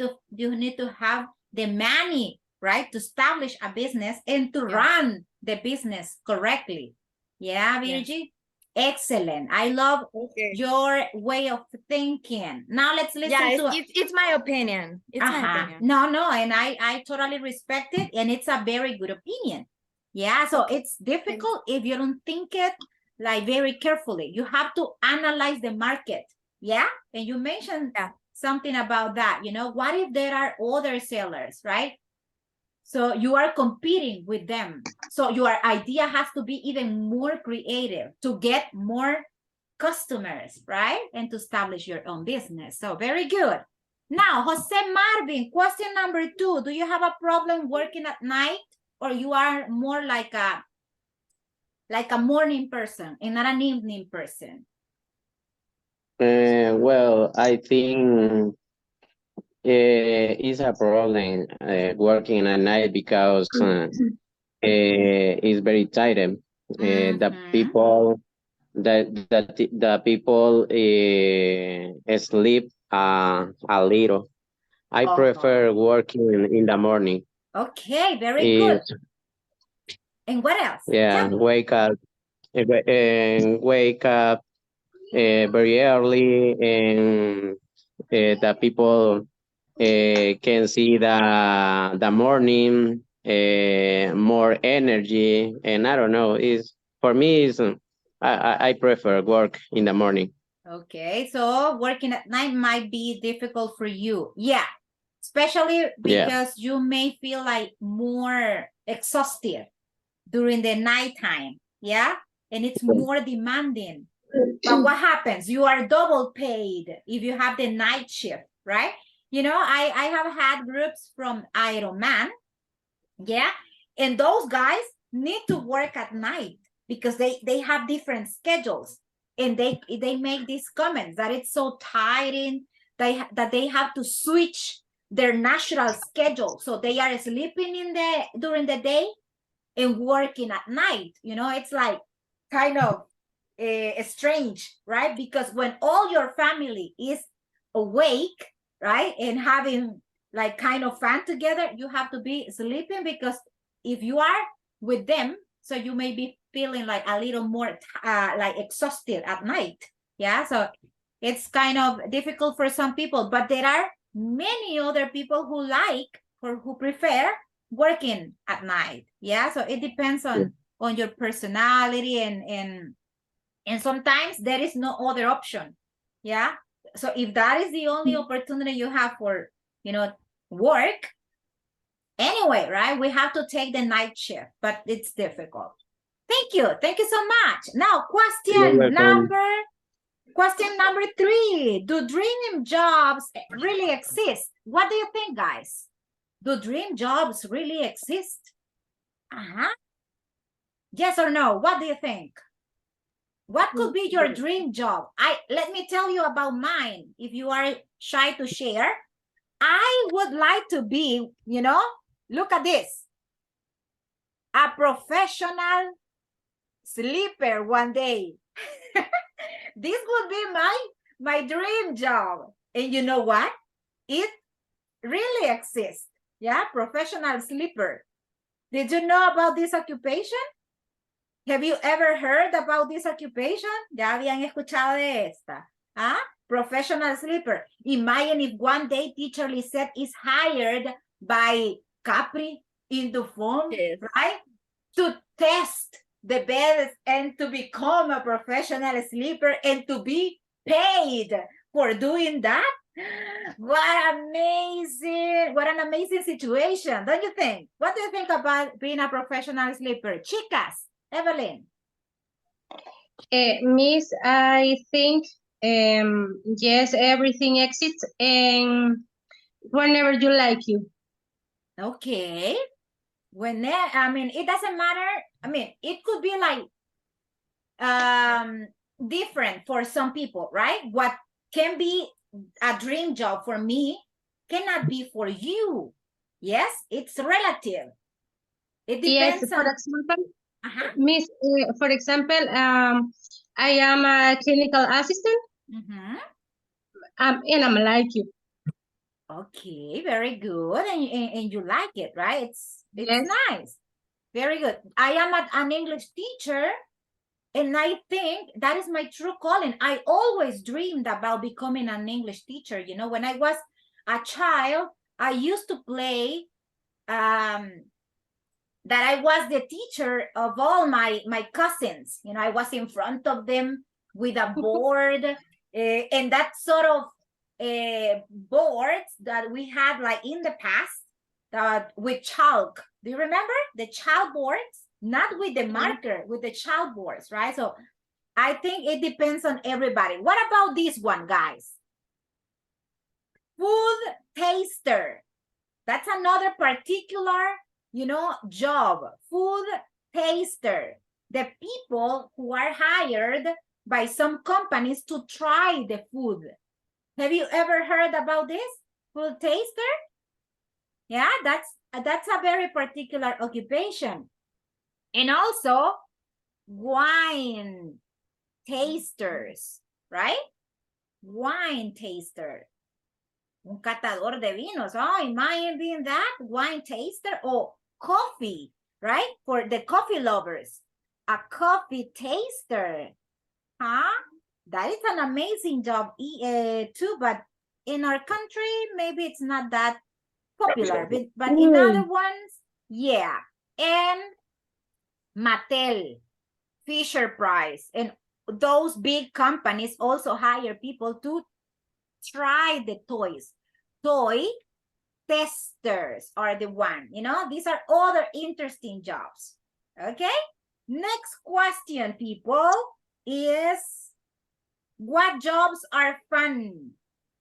to have the money, right, to establish a business and to run the business correctly. Yeah, Virgie? Excellent. I love your way of thinking. Now let's listen to it's my opinion. It's my opinion. No, and I totally respect it, and it's a very good opinion. Yeah, so it's difficult if you don't think it like very carefully. You have to analyze the market. Yeah, and you mentioned something about that. You know, what if there are other sellers, right? So you are competing with them. So your idea has to be even more creative to get more customers, right? And to establish your own business. So very good. Now, Jose Marvin, question number 2. Do you have a problem working at night, or you are more like a morning person and not an evening person? Well, I think it's a problem working at night because it's very tired. The people the people sleep a little. I prefer working in the morning. Okay, very good. And what else? Yeah, wake up very early, and the people can see the morning, more energy, and I don't know. Is for me is I prefer work in the morning. Okay, so working at night might be difficult for you. Yeah, especially because you may feel like more exhausted during the nighttime. Yeah, and it's more demanding. But what happens? You are double paid if you have the night shift, right? You know, I have had groups from Ironman, yeah, and those guys need to work at night because they have different schedules, and they make these comments that it's so tiring that they have to switch their natural schedule, so they are sleeping during the day and working at night. You know, it's like kind of strange, right? Because when all your family is awake, right, and having like kind of fun together, you have to be sleeping, because if you are with them, so you may be feeling like a little more like exhausted at night. Yeah, so it's kind of difficult for some people, but there are many other people who like or who prefer working at night. Yeah, so it depends on your personality, and sometimes there is no other option. Yeah, so if that is the only opportunity you have for, you know, work anyway, right, we have to take the night shift, but it's difficult. Thank you so much. Now question number 3. Do dream jobs really exist? What do you think, guys? Do dream jobs really exist? Yes or no? What do you think? What could be your dream job? Let me tell you about mine. If you are shy to share, I would like to be, you know, look at this, a professional sleeper one day. This would be my dream job. And you know what? It really exists. Yeah, professional sleeper. Did you know about this occupation? Have you ever heard about this occupation? ¿Ya habían escuchado de esta? ¿Ah? Professional sleeper. Imagine if one day teacher Lisette is hired by Capri in the phone, right? To test the beds and to become a professional sleeper and to be paid for doing that. What amazing, what an amazing situation, don't you think? What do you think about being a professional sleeper? Chicas, Evelyn. Miss, I think, yes, everything exists and whenever you like you. Okay. I mean, it doesn't matter. I mean, it could be like different for some people, right? What can be a dream job for me cannot be for you. Yes, it's relative. It Yes, depends for on. example, Miss, for example, I am a clinical assistant, and I'm like you. Okay, very good, and you like it, right? It's Yes. nice, very good. I am an English teacher, and I think that is my true calling. I always dreamed about becoming an English teacher. You know, when I was a child, I used to play that I was the teacher of all my cousins. You know, I was in front of them with a board and that sort of boards that we had like in the past that with chalk. Do you remember the chalk boards? Not with the marker, with the chalk boards, right? So I think it depends on everybody. What about this one, guys? Food taster. That's another particular, you know, job. Food taster. The people who are hired by some companies to try the food. Have you ever heard about this? Food taster? Yeah, that's a very particular occupation. And also wine tasters, right? Wine taster. Un catador de vinos. Oh, imagine being that, wine taster, or coffee, right? For the coffee lovers, a coffee taster. Huh? That is an amazing job too, but in our country, maybe it's not that popular, but in other ones, yeah. And Mattel, Fisher Price, and those big companies also hire people to try the toys. Toy testers are the one, you know, these are other interesting jobs. Okay, next question, people, is what jobs are fun?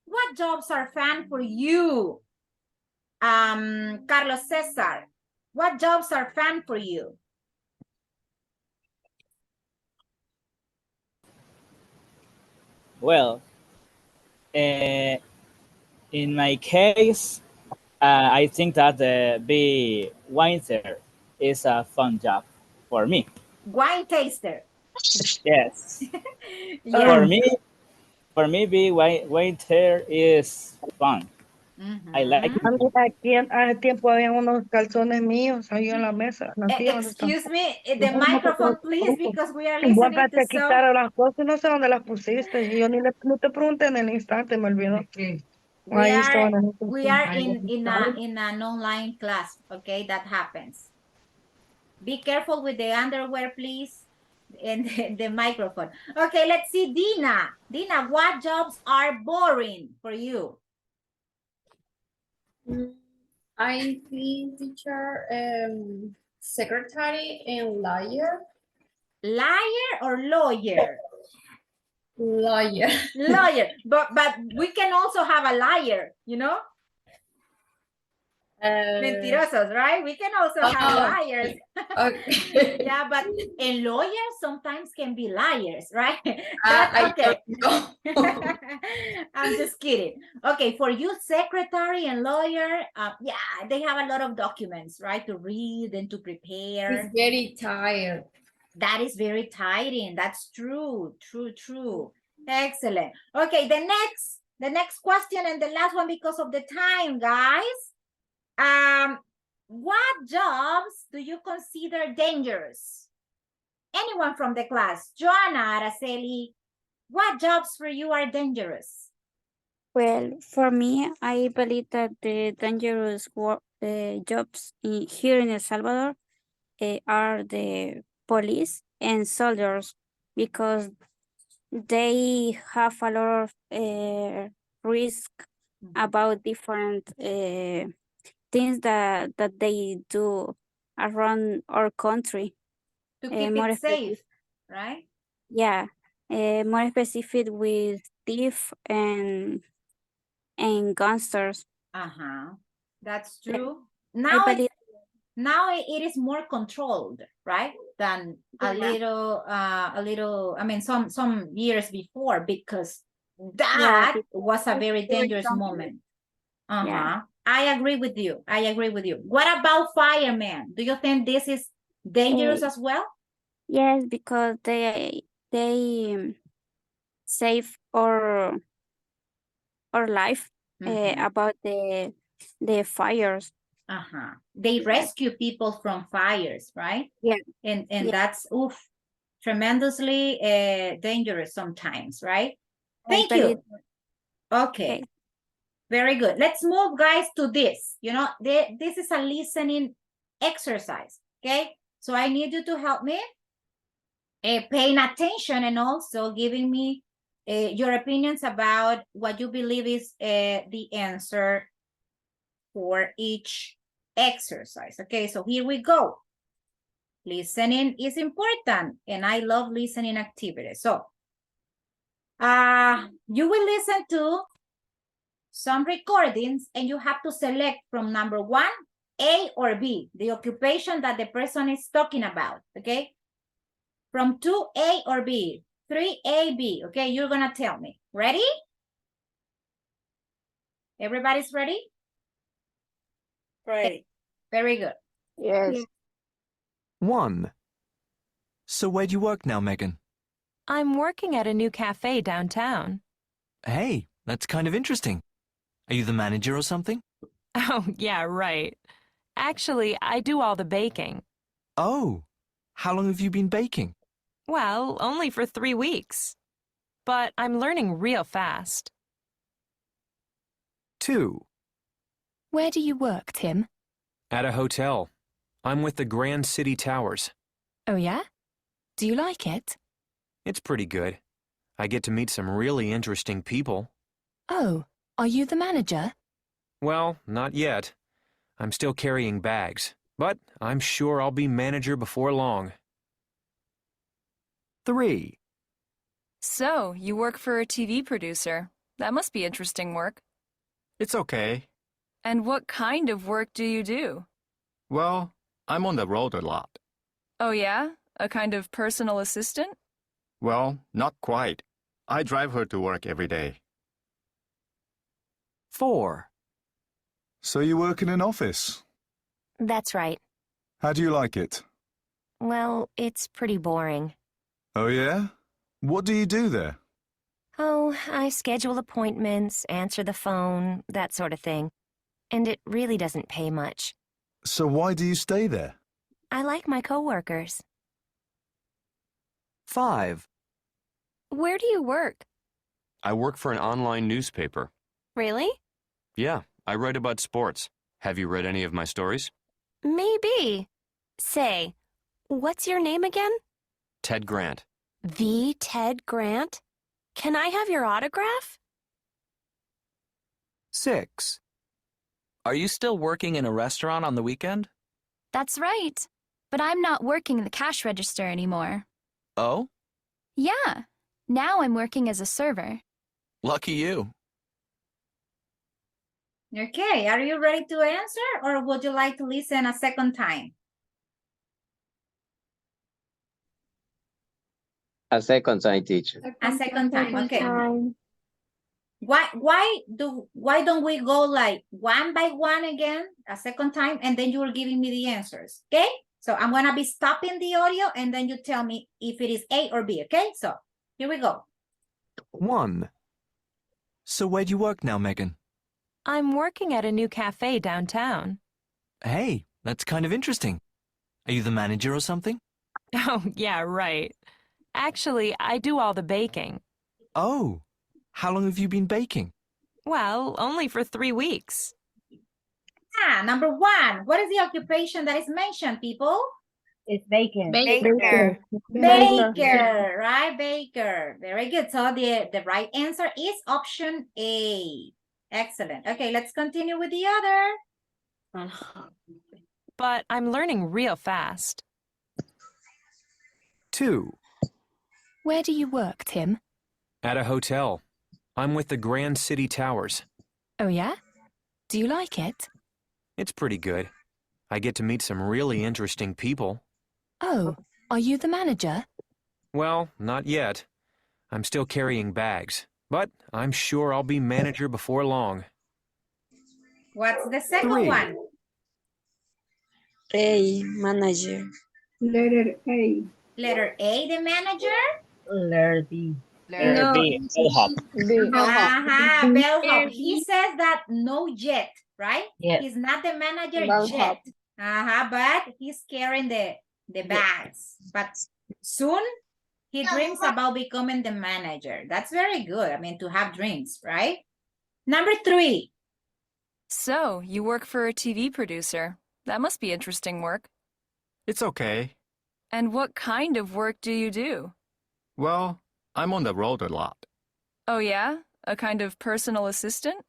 What jobs are fun for you? Carlos Cesar, what jobs are fun for you? Well, in my case, I think that be waiter is a fun job for me. Wine taster. Yes. Yeah. For me, be waiter is fun. I like it. Aquí hace tiempo había unos calzones míos ahí en la mesa. No sé dónde están. Excuse me, the microphone, please, because we are listening Vuélvate to a quitar las cosas, no sé dónde las pusiste. Y yo no te pregunté en el instante, me olvidó. we Ahí are estaban. in an online class. Okay, that happens. Be careful with the underwear, please, and the microphone. Okay, let's see, Dina. Dina, what jobs are boring for you? I think teacher, secretary and lawyer. Liar or lawyer? Lawyer. Lawyer, but we can also have a liar, you know? Mentirosos, right? We can also have liars. Okay. Yeah, but and lawyers sometimes can be liars, right? That's okay. I'm just kidding. Okay, for you, secretary and lawyer, yeah, they have a lot of documents, right, to read and to prepare. It's very tired. That is very tiring. That's true. True. Excellent. Okay, the next question and the last one because of the time, guys. What jobs do you consider dangerous? Anyone from the class? Joanna, Araceli, what jobs for you are dangerous? Well, for me, I believe that the dangerous work, jobs here in El Salvador are the police and soldiers because they have a lot of risk about different things that they do around our country. To keep more it safe, specific, right? yeah, more specific with thief and gangsters. That's Yeah, true. I Now believe. it is more controlled, right? Than a little, I mean, some years before, because Yeah, that because was a it's very very dangerous dangerous. moment. Yeah. I agree with you. I agree with you. What about firemen? Do you think this is dangerous as well? Yes, because they save our life about the fires. They rescue people from fires, right? Yeah. And Yeah. that's tremendously dangerous sometimes, right? I Thank believe. you. Okay. Very good. Let's move, guys, to this. You know, this is a listening exercise, okay? So I need you to help me paying attention and also giving me your opinions about what you believe is the answer for each exercise. Okay, so here we go. Listening is important, and I love listening activities. So you will listen to some recordings, and you have to select from number 1, A or B, the occupation that the person is talking about, okay? From 2, A or B, 3, A, B, okay? You're gonna tell me. Ready? Everybody's ready? Right. Very good. Yes. 1. So where do you work now, Megan? I'm working at a new cafe downtown. Hey, that's kind of interesting. Are you the manager or something? Oh, yeah, right. Actually, I do all the baking. Oh, how long have you been baking? Well, only for 3 weeks. But I'm learning real fast. 2. Where do you work, Tim? At a hotel. I'm with the Grand City Towers. Oh, yeah? Do you like it? It's pretty good. I get to meet some really interesting people. Oh, are you the manager? Well, not yet. I'm still carrying bags, but I'm sure I'll be manager before long. 3. So, you work for a TV producer. That must be interesting work. It's okay. And what kind of work do you do? Well, I'm on the road a lot. Oh, yeah? A kind of personal assistant? Well, not quite. I drive her to work every day. 4. So you work in an office? That's right. How do you like it? Well, it's pretty boring. Oh yeah? What do you do there? Oh, I schedule appointments, answer the phone, that sort of thing. And it really doesn't pay much. So why do you stay there? I like my coworkers. 5. Where do you work? I work for an online newspaper. Really? Yeah, I write about sports. Have you read any of my stories? Maybe. Say, what's your name again? Ted Grant. The Ted Grant? Can I have your autograph? 6. Are you still working in a restaurant on the weekend? That's right. But I'm not working the cash register anymore. Oh? Yeah. Now I'm working as a server. Lucky you. Okay, are you ready to answer, or would you like to listen a second time? A second time, teacher. A second time, okay. Why don't we go like one by one again, a second time, and then you are giving me the answers, okay? So I'm gonna be stopping the audio, and then you tell me if it is A or B, okay? So here we go. 1. So where do you work now, Megan? I'm working at a new cafe downtown. Hey, that's kind of interesting. Are you the manager or something? Oh, yeah, right. Actually, I do all the baking. Oh, how long have you been baking? Well, only for 3 weeks. Number 1. What is the occupation that is mentioned, people? It's bacon. Baker. Baker, right? Baker. Very good. So the right answer is option A. Excellent. Okay, let's continue with the other. But I'm learning real fast. 2. Where do you work, Tim? At a hotel. I'm with the Grand City Towers. Oh, yeah? Do you like it? It's pretty good. I get to meet some really interesting people. Oh, are you the manager? Well, not yet. I'm still carrying bags, but I'm sure I'll be manager before long. What's the second 3. one? A, manager. Letter A. Letter A, the manager? Letter B. Letter B, bellhop. Bellhop. He says that no jet, right? Yes. He's not the manager Bellhop. yet. But he's carrying the bags. But soon he dreams about becoming the manager. That's very good. I mean, to have dreams, right? Number 3. So, you work for a TV producer. That must be interesting work. It's okay. And what kind of work do you do? Well, I'm on the road a lot. Oh, yeah? A kind of personal assistant?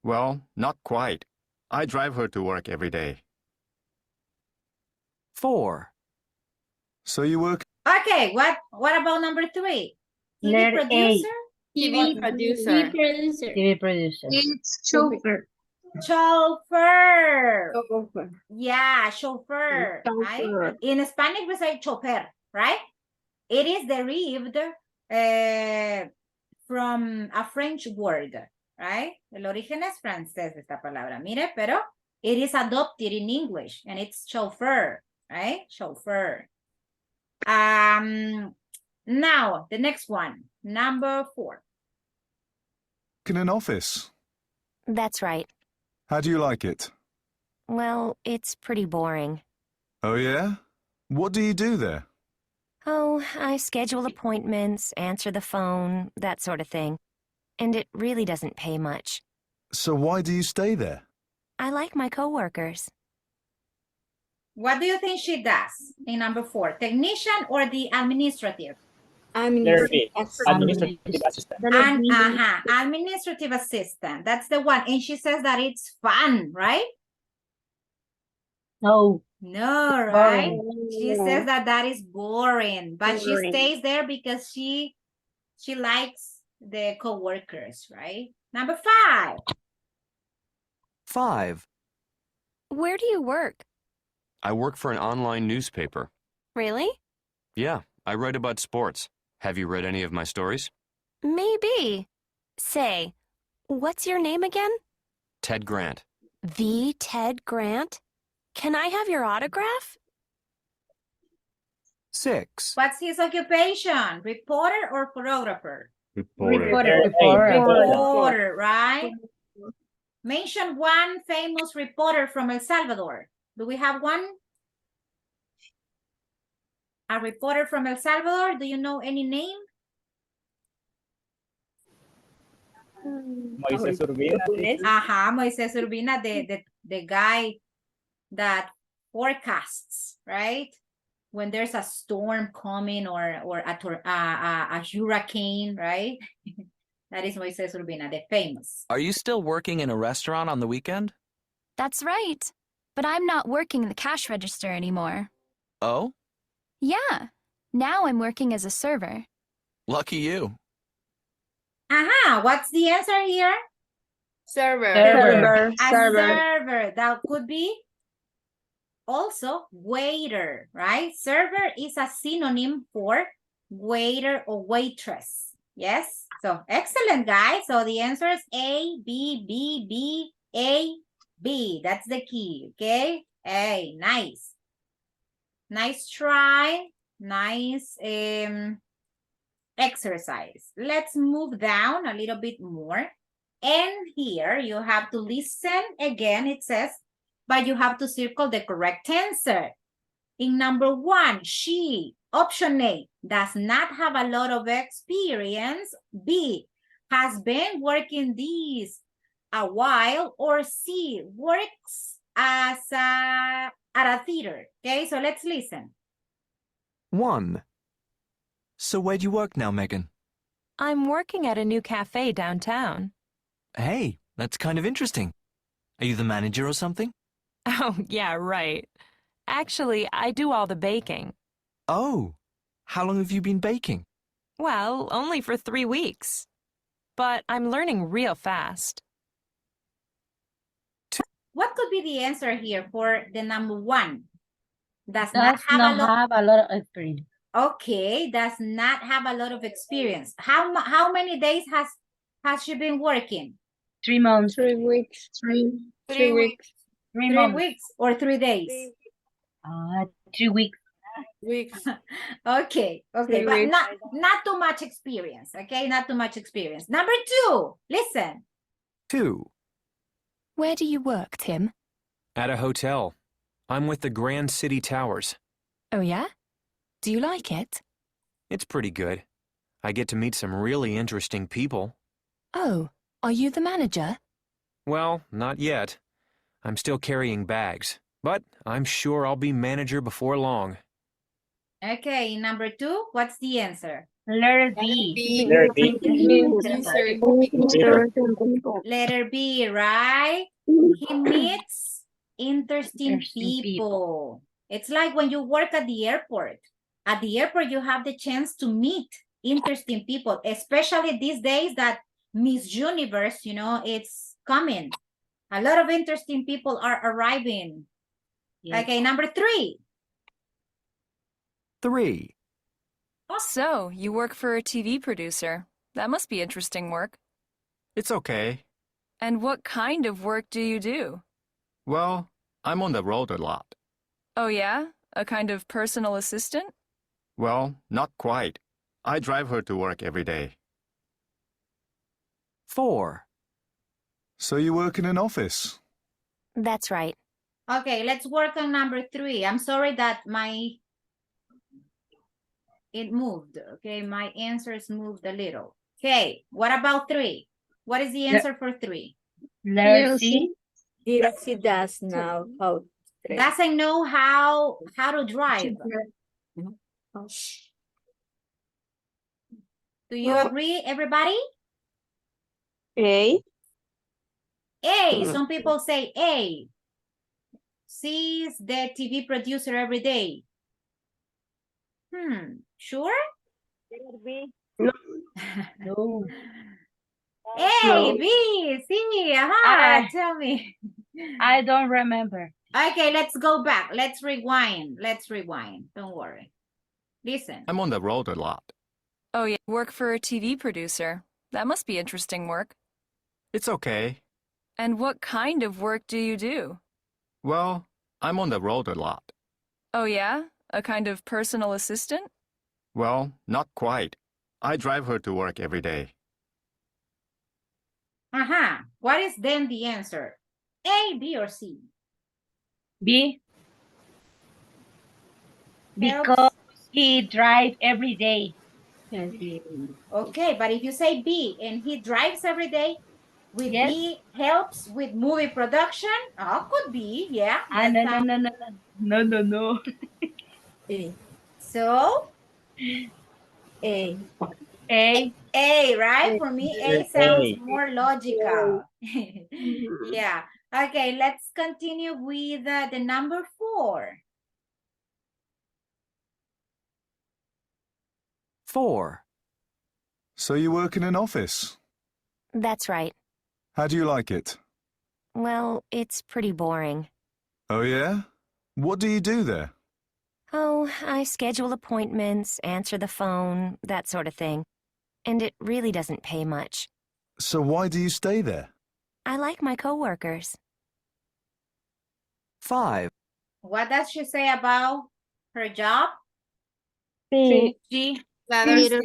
Well, not quite. I drive her to work every day. 4. So you work. Okay, what about number 3? TV Letter A. producer? TV producer. TV producer. It's chauffeur. Chauffeur. Chauffeur. Yeah, chauffeur. Chauffeur. Right? In Spanish, we say chauffeur, right? It is derived from a French word, right? El origen es francés de esta palabra. Mire, pero it is adopted in English, and it's chauffeur, right? Chauffeur. Now, the next one, number 4. In an office. That's right. How do you like it? Well, it's pretty boring. Oh, yeah? What do you do there? Oh, I schedule appointments, answer the phone, that sort of thing. And it really doesn't pay much. So why do you stay there? I like my coworkers. What do you think she does in number 4? Technician or the administrative? Letter B, administrative assistant. Administrative assistant. That's the one. And she says that it's fun, right? No. No, right? She says that is boring, but she stays there because she likes the co-workers, right? Number 5. 5. Where do you work? I work for an online newspaper. Really? Yeah, I write about sports. Have you read any of my stories? Maybe. Say, what's your name again? Ted Grant. The Ted Grant? Can I have your autograph? 6. What's his occupation? Reporter or photographer? Reporter, right? Mention one famous reporter from El Salvador. Do we have one? A reporter from El Salvador? Do you know any name? Moisés Urbina. Moisés Urbina, the guy that forecasts, right? When there's a storm coming or a hurricane, right? That is Moisés Urbina, the famous. Are you still working in a restaurant on the weekend? That's right. But I'm not working the cash register anymore. Oh? Yeah. Now I'm working as a server. Lucky you. What's the answer here? Server. A server. That could be also waiter, right? Server is a synonym for waiter or waitress. Yes? So excellent, guys. So the answer is A, B, B, B, A, B. That's the key, okay? Hey, nice. Nice try. Nice exercise. Let's move down a little bit more. And here you have to listen again. It says, but you have to circle the correct answer. In number 1, she Option A, does not have a lot of experience. B, has been working these a while. Or C, works as at a theater. Okay, so let's listen. 1. So where do you work now, Megan? I'm working at a new cafe downtown. Hey, that's kind of interesting. Are you the manager or something? Oh, yeah, right. Actually, I do all the baking. Oh, how long have you been baking? Well, only for 3 weeks. But I'm learning real fast. What could be the answer here for the number 1? Does Does not have a lot of experience. Okay, does not have a lot of experience. How many days has she been working? 3 months. 3 weeks. 3 weeks. 3 3 months. weeks or 3 days? 3 weeks. Weeks. Okay, 3 but weeks. not too much experience, okay? Not too much experience. Number 2, listen. 2. Where do you work, Tim? At a hotel. I'm with the Grand City Towers. Oh, yeah? Do you like it? It's pretty good. I get to meet some really interesting people. Oh, are you the manager? Well, not yet. I'm still carrying bags, but I'm sure I'll be manager before long. Okay, number 2, what's the answer? Letter B. Letter B. Letter B, right? He meets interesting people. It's like when you work at the airport. At the airport, you have the chance to meet interesting people, especially these days that Miss Universe, you know, it's coming. A lot of interesting people are arriving. Yes. Okay, number 3. 3. So, you work for a TV producer. That must be interesting work. It's okay. And what kind of work do you do? Well, I'm on the road a lot. Oh, yeah? A kind of personal assistant? Well, not quite. I drive her to work every day. 4. So you work in an office? That's right. Okay, let's work on number 3. I'm sorry that it moved. Okay, my answers moved a little. Okay, what about 3? What is the answer for 3? Letter C. Yes, he does now. How? Doesn't know how to drive. Do you agree, everybody? A. A. Some people say A. Sees the TV producer every day. Sure? No. A, B, C, tell me. I don't remember. Okay, let's go back. Let's rewind. Don't worry. Listen. I'm on the road a lot. Oh, yeah. Work for a TV producer. That must be interesting work. It's okay. And what kind of work do you do? Well, I'm on the road a lot. Oh, yeah? A kind of personal assistant? Well, not quite. I drive her to work every day. What is then the answer? A, B, or C? B. Because he drives every day. Okay, but if you say B and he drives every day, with B helps with movie production? Could be, yeah. No. A. So? A. A, right? For me, A sounds more logical. Yeah. Okay, let's continue with the number 4. 4. So you work in an office? That's right. How do you like it? Well, it's pretty boring. Oh, yeah? What do you do there? Oh, I schedule appointments, answer the phone, that sort of thing. And it really doesn't pay much. So why do you stay there? I like my coworkers. 5. What does she say about her job? C. Letter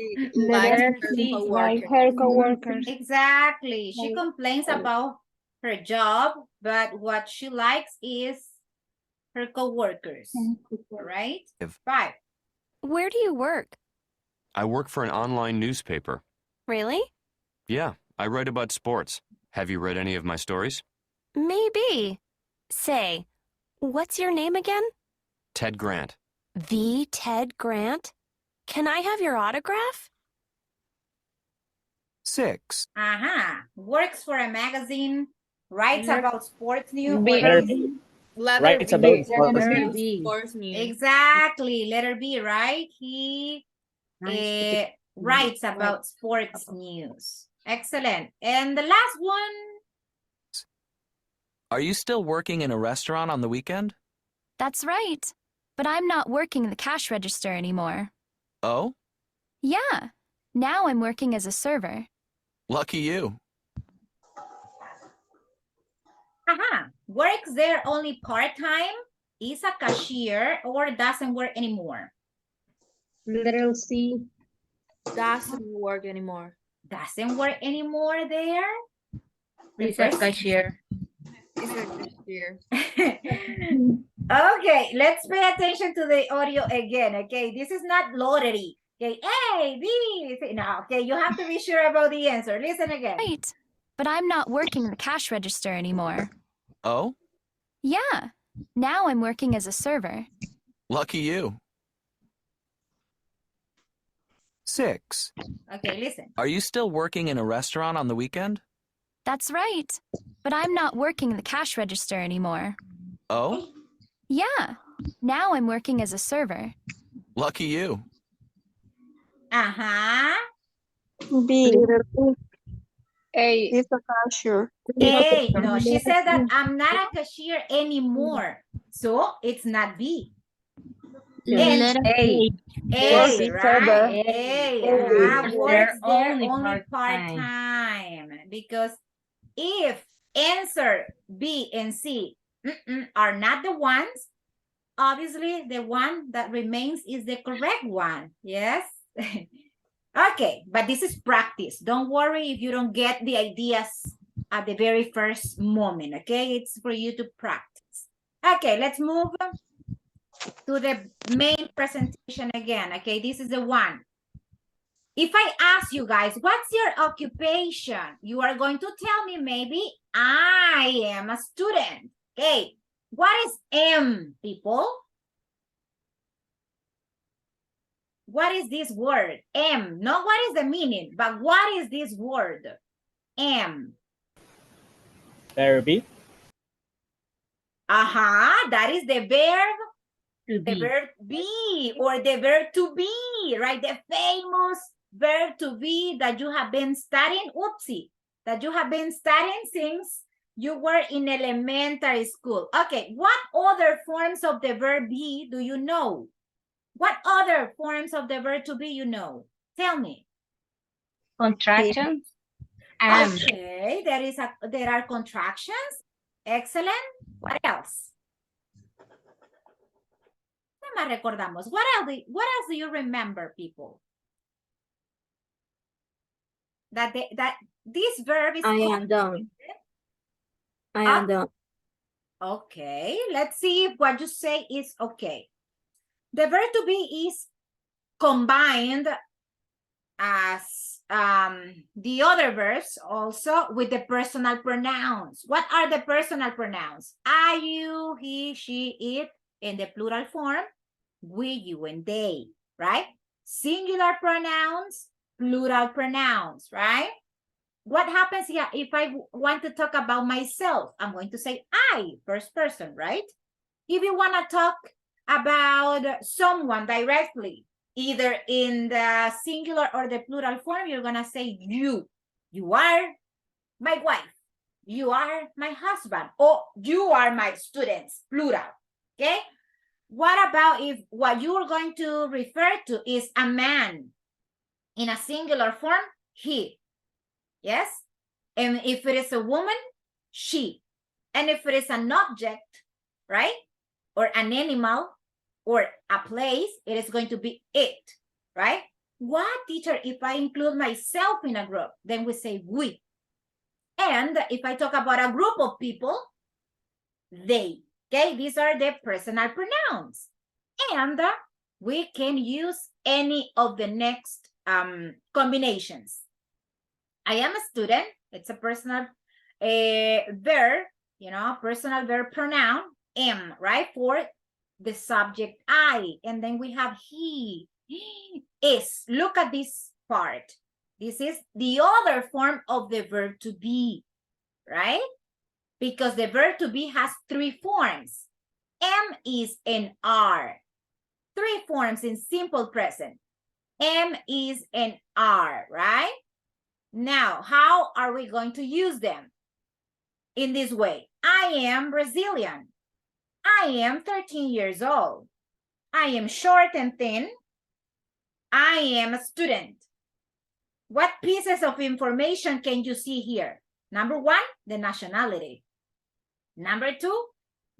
C, like her coworkers. Exactly. She complains about her job, but what she likes is her coworkers. All right? 5. Where do you work? I work for an online newspaper. Really? Yeah, I write about sports. Have you read any of my stories? Maybe. Say, what's your name again? Ted Grant. The Ted Grant? Can I have your autograph? 6. Works for a magazine, writes Letter about sports news. Letter What B. Letter Writes B. about Letter sports B. news. Sports news. Exactly, letter B, right? He writes about sports news. Excellent. And the last one. Are you still working in a restaurant on the weekend? That's right. But I'm not working the cash register anymore. Oh? Yeah. Now I'm working as a server. Lucky you. Works there only part-time, is a cashier, or doesn't work anymore? Little C. Doesn't work anymore. Doesn't work anymore there? The It's a first- cashier. It's a cashier. Okay, let's pay attention to the audio again, okay? This is not lottery. Okay, A, B, C. No, okay, you have to be sure about the answer. Listen again. Right. But I'm not working the cash register anymore. Oh? Yeah. Now I'm working as a server. Lucky you. 6. Okay, listen. Are you still working in a restaurant on the weekend? That's right. But I'm not working the cash register anymore. Oh? Yeah. Now I'm working as a server. Lucky you. B. A. It's a cashier. A, no, she said that I'm not a cashier anymore. So it's not B. Letter A. A, Works right? A. Works there only only part-time. part-time. Because if answer B and C are not the ones, obviously the one that remains is the correct one. Yes? Okay, but this is practice. Don't worry if you don't get the ideas at the very first moment, okay? It's for you to practice. Okay, let's move to the main presentation again, okay? This is the one. If I ask you guys, what's your occupation? You are going to tell me maybe, I am a student. Okay, what is M, people? What is this word? M, not what is the meaning, but what is this word? M. Letter B. That is the verb. To The be. verb be or the verb to be, right? The famous verb to be that you have been studying, that you have been studying since you were in elementary school. Okay, what other forms of the verb be do you know? What other forms of the verb to be you know? Tell me. Contractions. Am. Okay, there are contractions. Excellent. What else? ¿Qué más recordamos? What else do you remember, people? That this verb is I am done. I am done. Okay, let's see if what you say is okay. The verb to be is combined as the other verbs also with the personal pronouns. What are the personal pronouns? I, you, he, she, it, in the plural form, we, you, and they, right? Singular pronouns, plural pronouns, right? What happens here if I want to talk about myself? I'm going to say I, first person, right? If you want to talk about someone directly, either in the singular or the plural form, you're going to say you. You are my wife. You are my husband. Or you are my students, plural. Okay? What about if what you are going to refer to is a man? In a singular form, he. Yes? And if it is a woman, she. And if it is an object, right? Or an animal, or a place, it is going to be it, right? What, teacher, if I include myself in a group? Then we say we. And if I talk about a group of people, they. Okay, these are the personal pronouns. And we can use any of the next combinations. I am a student. It's a personal verb, you know, personal verb pronoun, am, right? For the subject I. And then we have he is. Look at this part. This is the other form of the verb to be, right? Because the verb to be has 3 forms. Am, is, and are. 3 forms in simple present. Am, is, and are, right? Now, how are we going to use them? In this way, I am Brazilian. I am 13 years old. I am short and thin. I am a student. What pieces of information can you see here? Number 1, the nationality. Number 2,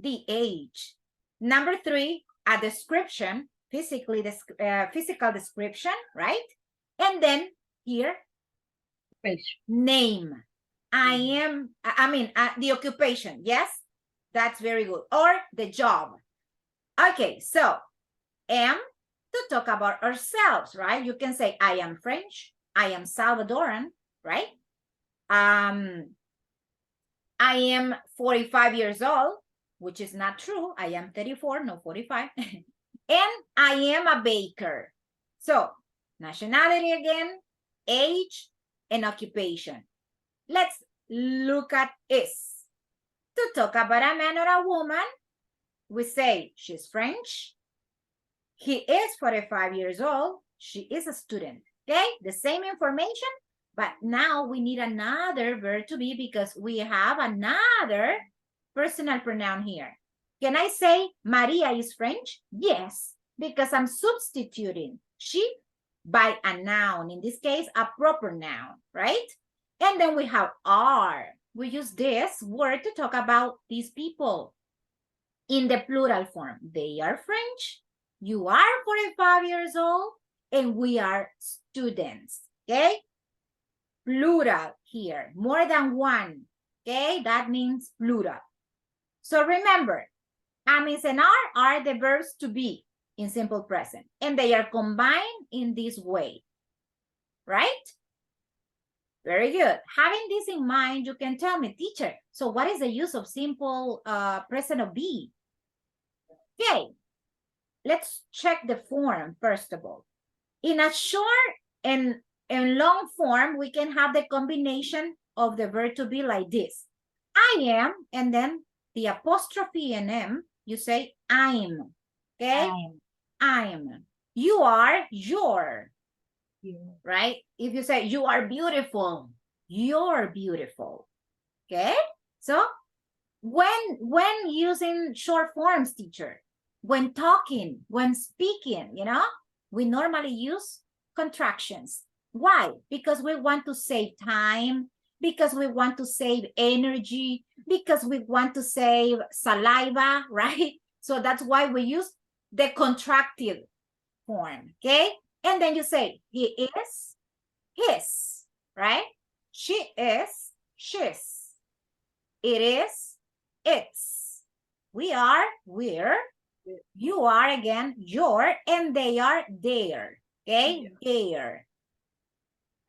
the age. Number 3, a description, physical description, right? And then here, name. The occupation. Yes, that's very good. Or the job. Okay, so am to talk about ourselves, right? You can say, I am French. I am Salvadoran, right? I am 45 years old, which is not true. I am 34, no 45. And I am a baker. So nationality again, age, and occupation. Let's look at is. To talk about a man or a woman, we say she's French. He is 45 years old. She is a student. Okay, the same information, but now we need another verb to be because we have another personal pronoun here. Can I say Maria is French? Yes, because I'm substituting she by a noun, in this case, a proper noun, right? And then we have are. We use this word to talk about these people in the plural form. They are French. You are 45 years old. And we are students, okay? Plural here, more than one, okay? That means plural. So remember, am, is, and are the verbs to be in simple present. And they are combined in this way, right? Very good. Having this in mind, you can tell me, teacher, so what is the use of simple present of be? Okay, let's check the form first of all. In a short and long form, we can have the combination of the verb to be like this. I am, and then the apostrophe and M, you say I'm, okay? I'm. You are, your, right? If you say you are beautiful, you're beautiful, okay? So when using short forms, teacher, when talking, when speaking, you know, we normally use contractions. Why? Because we want to save time, because we want to save energy, because we want to save saliva, right? So that's why we use the contracted form, okay? And then you say, he is, his, right? She is, she's. It is, it's. We are, we're. You are again, your, and they are their, okay? Their,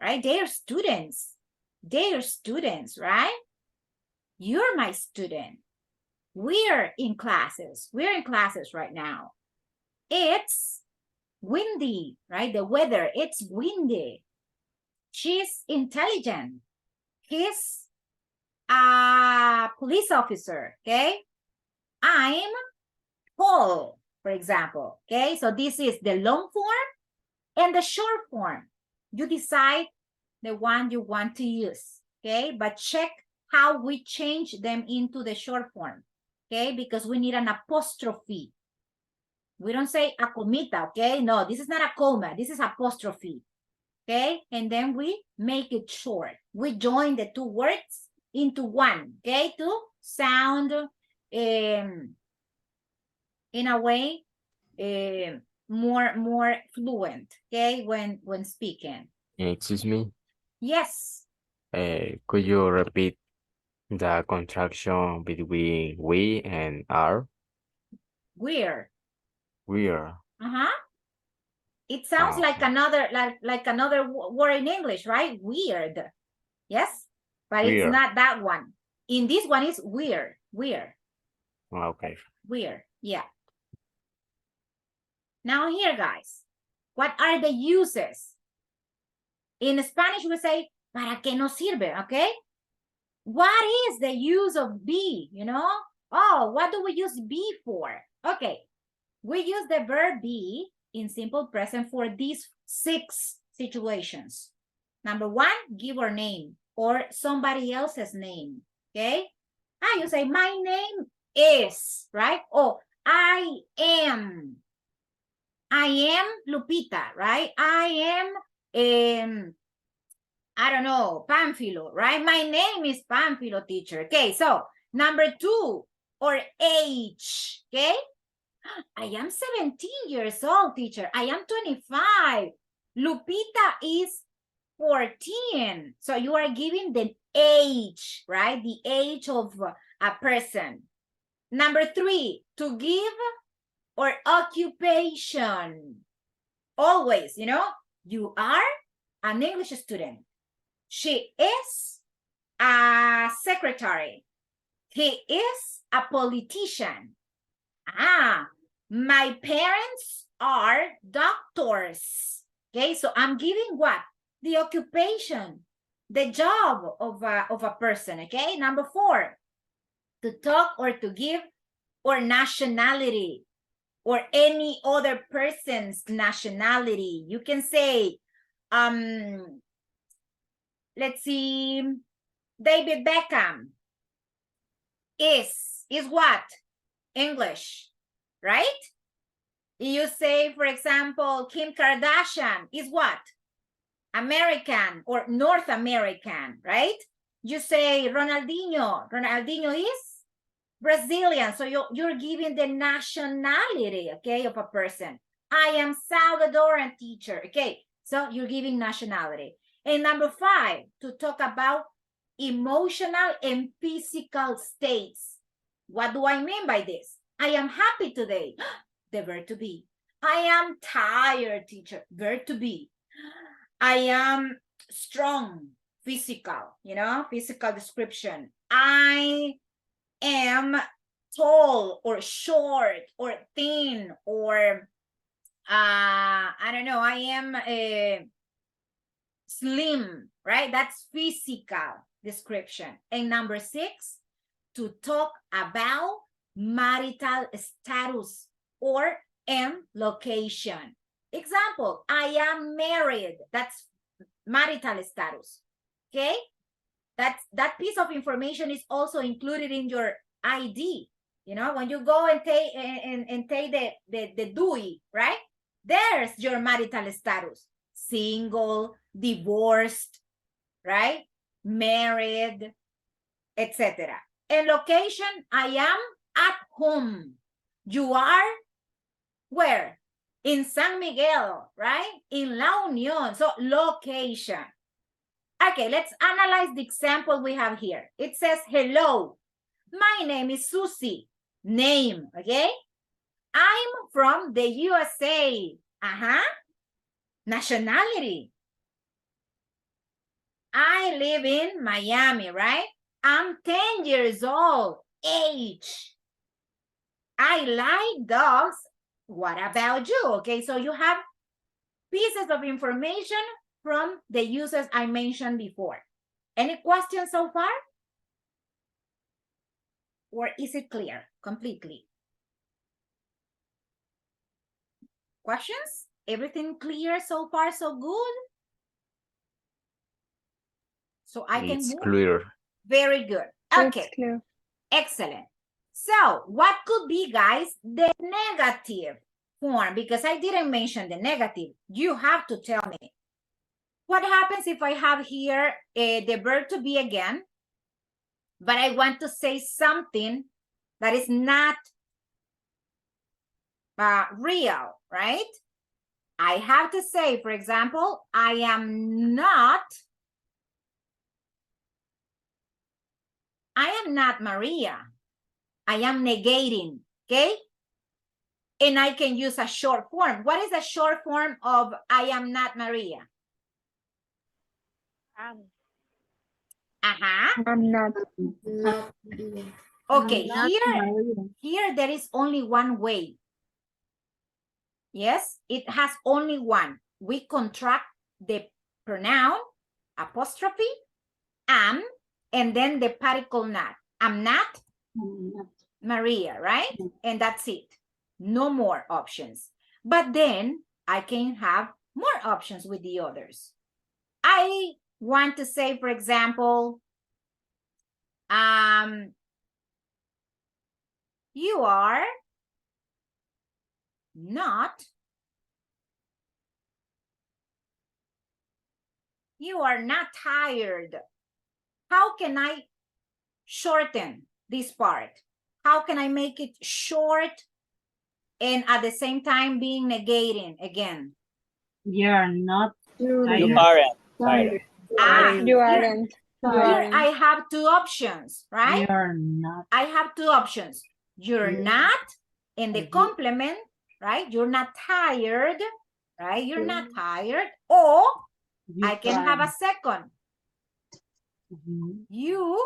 right? They are students. They are students, right? You're my student. We're in classes. We're in classes right now. It's windy, right? The weather, it's windy. She's intelligent. He's a police officer, okay? I'm Paul, for example, okay? So this is the long form and the short form. You decide the one you want to use, okay? But check how we change them into the short form, okay? Because we need an apostrophe. We don't say a comita, okay? No, this is not a comma. This is apostrophe, okay? And then we make it short. We join the two words into one, okay? To sound in a way more fluent, okay, when speaking. Excuse me, Yes. could you repeat the contraction between we and are? We're. We are. Uh-huh. It sounds Oh, like another word in English, right? Weird. Yes, but it's weird. not that one. In this one is weird. Weird. Okay. Weird. Yeah. Now here, guys, what are the uses? In Spanish, we say, ¿para qué nos sirve? Okay. What is the use of be? You know? Oh, what do we use be for? Okay. We use the verb be in simple present for these 6 situations. Number 1, give our name or somebody else's name. Okay. You say, my name is, right? Oh, I am Lupita, right? I am, I don't know, Pamphilo, right? My name is Pamphilo, teacher. Okay, so number 2, or age, okay? I am 17 years old, teacher. I am 25. Lupita is 14. So you are giving the age, right? The age of a person. Number 3, to give or occupation. Always, you know, you are an English student. She is a secretary. He is a politician. My parents are doctors. Okay, so I'm giving what? The occupation, the job of a person. Okay, number 4, to talk or to give, or nationality, or any other person's nationality. You can say, let's see, David Beckham is what? English, right? You say, for example, Kim Kardashian is what? American or North American, right? You say Ronaldinho is Brazilian. So you're giving the nationality, okay, of a person. I am Salvadoran, teacher. Okay, so you're giving nationality. And number 5, to talk about emotional and physical states. What do I mean by this? I am happy today. The verb to be. I am tired, teacher. Verb to be. I am strong, physical, you know, physical description. I am tall or short or thin or I don't know, I am slim, right? That's physical description. And number 6, to talk about marital status or location. Example, I am married. That's marital status. Okay? That piece of information is also included in your ID. You know, when you go and take the DUI, right? There's your marital status. Single, divorced, right? Married, etc. And location, I am at home. You are where? In San Miguel, right? In La Union. So location. Okay, let's analyze the example we have here. It says, hello, my name is Susie. Name, okay? I'm from the USA. Nationality. I live in Miami, right? I'm 10 years old. Age. I like dogs. What about you? Okay, so you have pieces of information from the uses I mentioned before. Any questions so far? Or is it clear completely? Questions? Everything clear so far, so good? So I can It's move? clear. Very good. Okay. It's clear. Excellent. So what could be, guys, the negative form? Because I didn't mention the negative. You have to tell me. What happens if I have here the verb to be again, but I want to say something that is not real, right? I have to say, for example, I am not Maria. I am negating, okay? And I can use a short form. What is a short form of I am not Maria? I'm not. Not Maria. Okay, I'm not Maria. here there is only one way. Yes, it has only one. We contract the pronoun, apostrophe, am, and then the particle not. I'm not Maria, right? And that's it. No more options. But then I can have more options with the others. I want to say, for example, you are not tired. How can I shorten this part? How can I make it short and at the same time being negating again? You're not tired. You aren't tired. You aren't. Here I have two options, right? You're not. I have two options. You're not, and the complement, right? You're not tired, right? You're not tired. Or I can have a second. You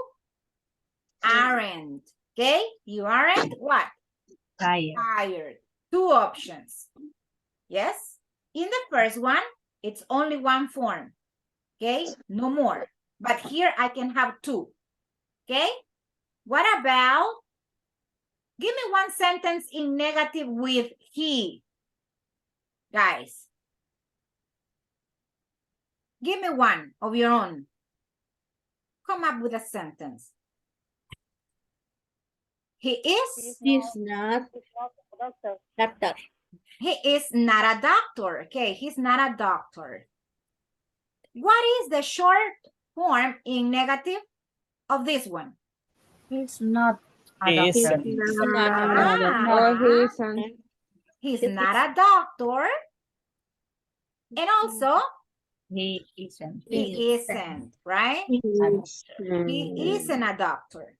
aren't, okay? You aren't what? Tired. Two options. Yes? In the first one, it's only one form, okay? No more. But here I can have two, okay? What about, give me one sentence in negative with he, guys. Give me one of your own. Come up with a sentence. He is? He's not doctor. He is not a doctor. Okay, he's not a doctor. What is the short form in negative of this one? He's not a He doctor. isn't. He's not a doctor. And also, He isn't. he isn't, right? He isn't a doctor.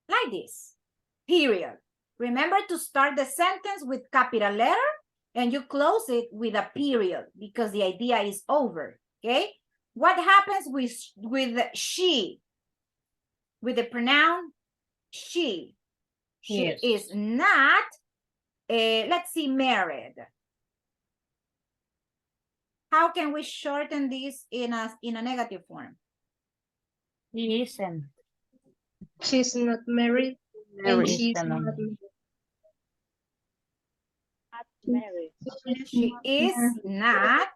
Like this, period. Remember to start the sentence with capital letter and you close it with a period because the idea is over, okay? What happens with she? With the pronoun she. She is not, let's see, married. How can we shorten this in a negative form? He isn't. She's not married. And she's not Married. She is not,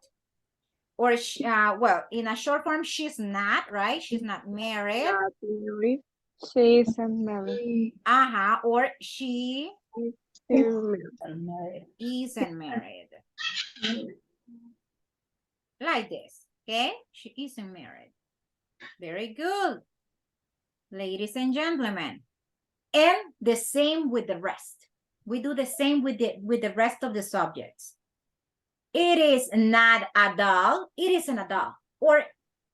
or she, well, in a short form, she's not, right? She's not married. She isn't married. Or she isn't married. Like this, okay? She isn't married. Very good. Ladies and gentlemen. And the same with the rest. We do the same with the rest of the subjects. It is not a dog. It isn't a dog. Or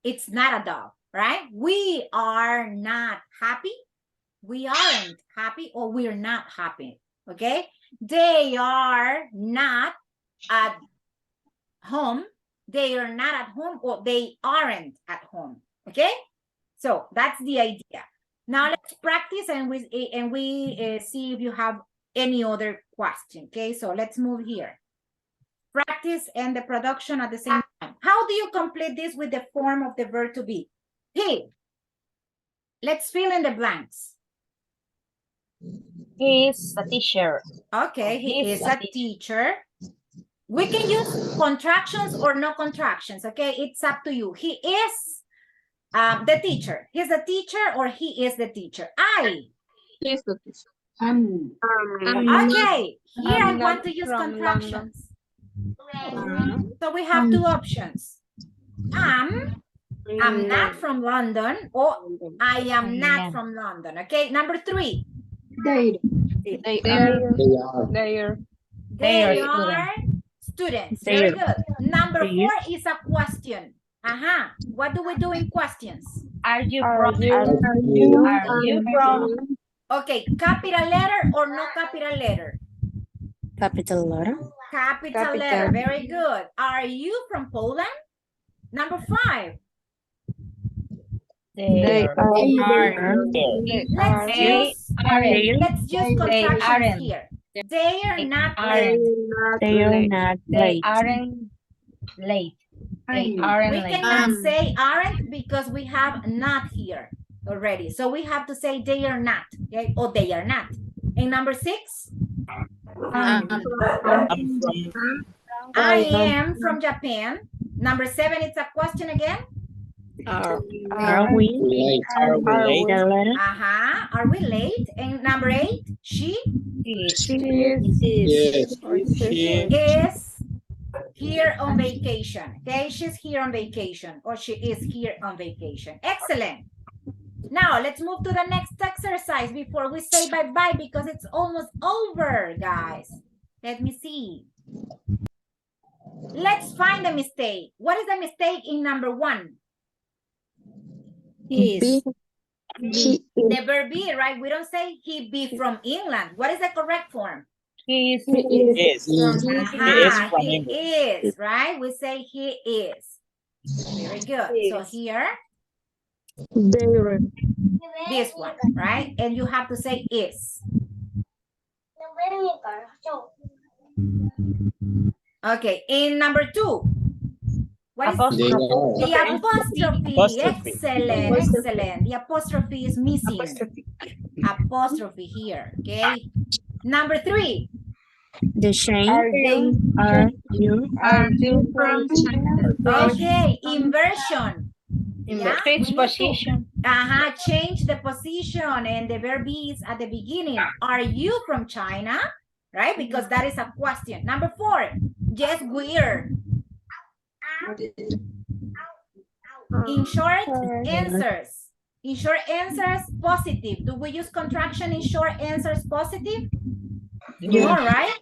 it's not a dog, right? We are not happy. We aren't happy, or we're not happy, okay? They are not at home. They are not at home, or they aren't at home, okay? So that's the idea. Now let's practice and we see if you have any other question, okay? So let's move here. Practice and the production at the same time. How do you complete this with the form of the verb to be? He. Let's fill in the blanks. He is a teacher. Okay, he is a teacher. We can use contractions or no contractions, okay? It's up to you. He is the teacher. He's the teacher or he is the teacher. He's the teacher. Okay, here I want to use contractions. So we have two options. I'm not from London, or I am not from London. Okay, number 3. They are students. Very good. Number 4 is a question. What do we do in questions? Are you Are from? you Are you from? Okay, capital letter or no capital letter? Capital letter. Capital letter, very good. Are you from Poland? Number 5. They Let's use contractions aren't. here. They are not aren't. late. They are not They late. aren't late. They aren't We late. cannot say aren't because we have not here already. So we have to say they are not, okay? Or they are not. And number 6? I'm I am from Japan. Number 7, it's a question again. Are we Are we late? Are we late? And number 8, she Yes. is here on vacation. Okay, she's here on vacation, or she is here on vacation. Excellent. Now let's move to the next exercise before we say bye-bye because it's almost over, guys. Let me see. Let's find the mistake. What is the mistake in number 1? Is. The verb be, right? We don't say he be from England. What is the correct form? He is. He is, right? We say he is. Very good. So here, this one, right? And you have to say is. Okay, in number 2. What is the apostrophe? Excellent, excellent. The apostrophe is missing. Apostrophe here, okay? Number 3. The same. Are you from China? Okay, inversion. Yeah, Switch position. Change the position and the verb is at the beginning. Are you from China? Right, because that is a question. Number 4. Yes, we're. In short answers. In short answers, positive. Do we use contraction in short answers positive? Yes. No, right?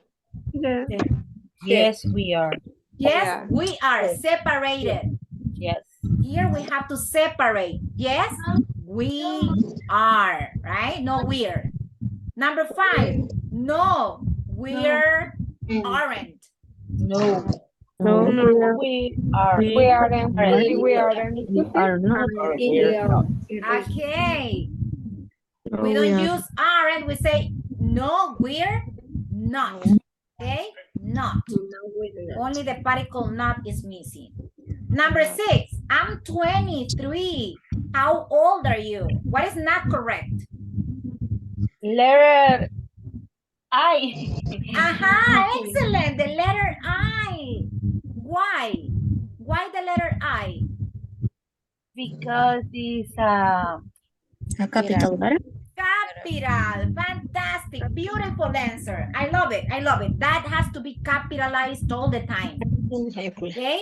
Yes, we are. Yes, we are separated. Yes. Here we have to separate. Yes, we are, right? No, we're. Number 5. No, we're aren't. No. No, We are. we aren't. we are not. Okay. We don't use aren't. We say no, we're not. Okay, not. Only the particle not is missing. Number 6. I'm 23. How old are you? What is not correct? Letter I. Excellent. The letter I. Why? Why the letter I? Because it's a capital letter. Capital. Fantastic. Beautiful answer. I love it. I love it. That has to be capitalized all the time. Okay?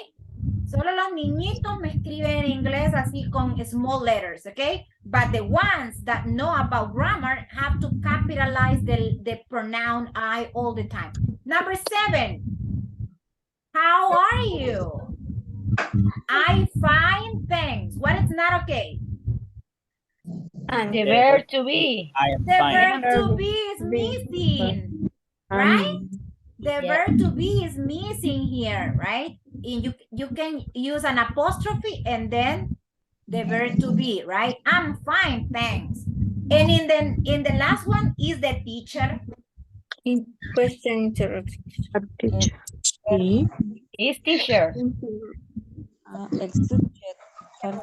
Solo los niñitos me escriben en inglés así con small letters, okay? But the ones that know about grammar have to capitalize the pronoun I all the time. Number 7. How are you? I find things. What is not okay? and the verb to be. I am The fine. verb to be is missing, right? The verb to be is missing here, right? And you can use an apostrophe and then the verb to be, right? I'm fine, thanks. And in the last one is the teacher. In question interruption. Is teacher.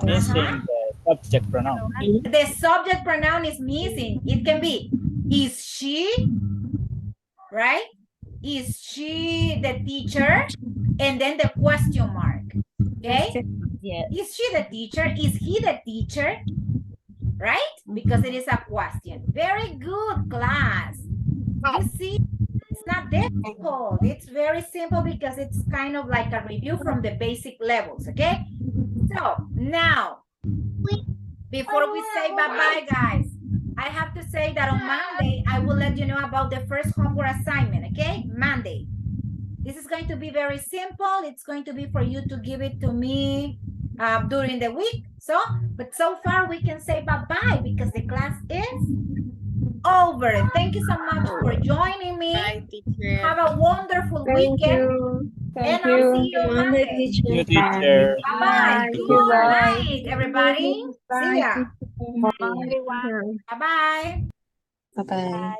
Missing the subject pronoun. The subject pronoun is missing. It can be, is she, right? Is she the teacher? And then the question mark, okay? Yes. Is she the teacher? Is he the teacher? Right? Because it is a question. Very good, class. You see, it's not difficult. It's very simple because it's kind of like a review from the basic levels, okay? So now, before we say bye-bye, guys, I have to say that on Monday, I will let you know about the first homework assignment, okay? Monday. This is going to be very simple. It's going to be for you to give it to me during the week. But so far we can say bye-bye because the class is over. over. Thank you so much for joining me. Bye, teacher. Have a wonderful Thank weekend. you. Thank And I'll you. see you on Monday, Monday. teacher. You, teacher. Bye-bye. Thank you. Good Bye. night, everybody. See ya. Bye. Bye-bye. Bye. Bye-bye. Bye.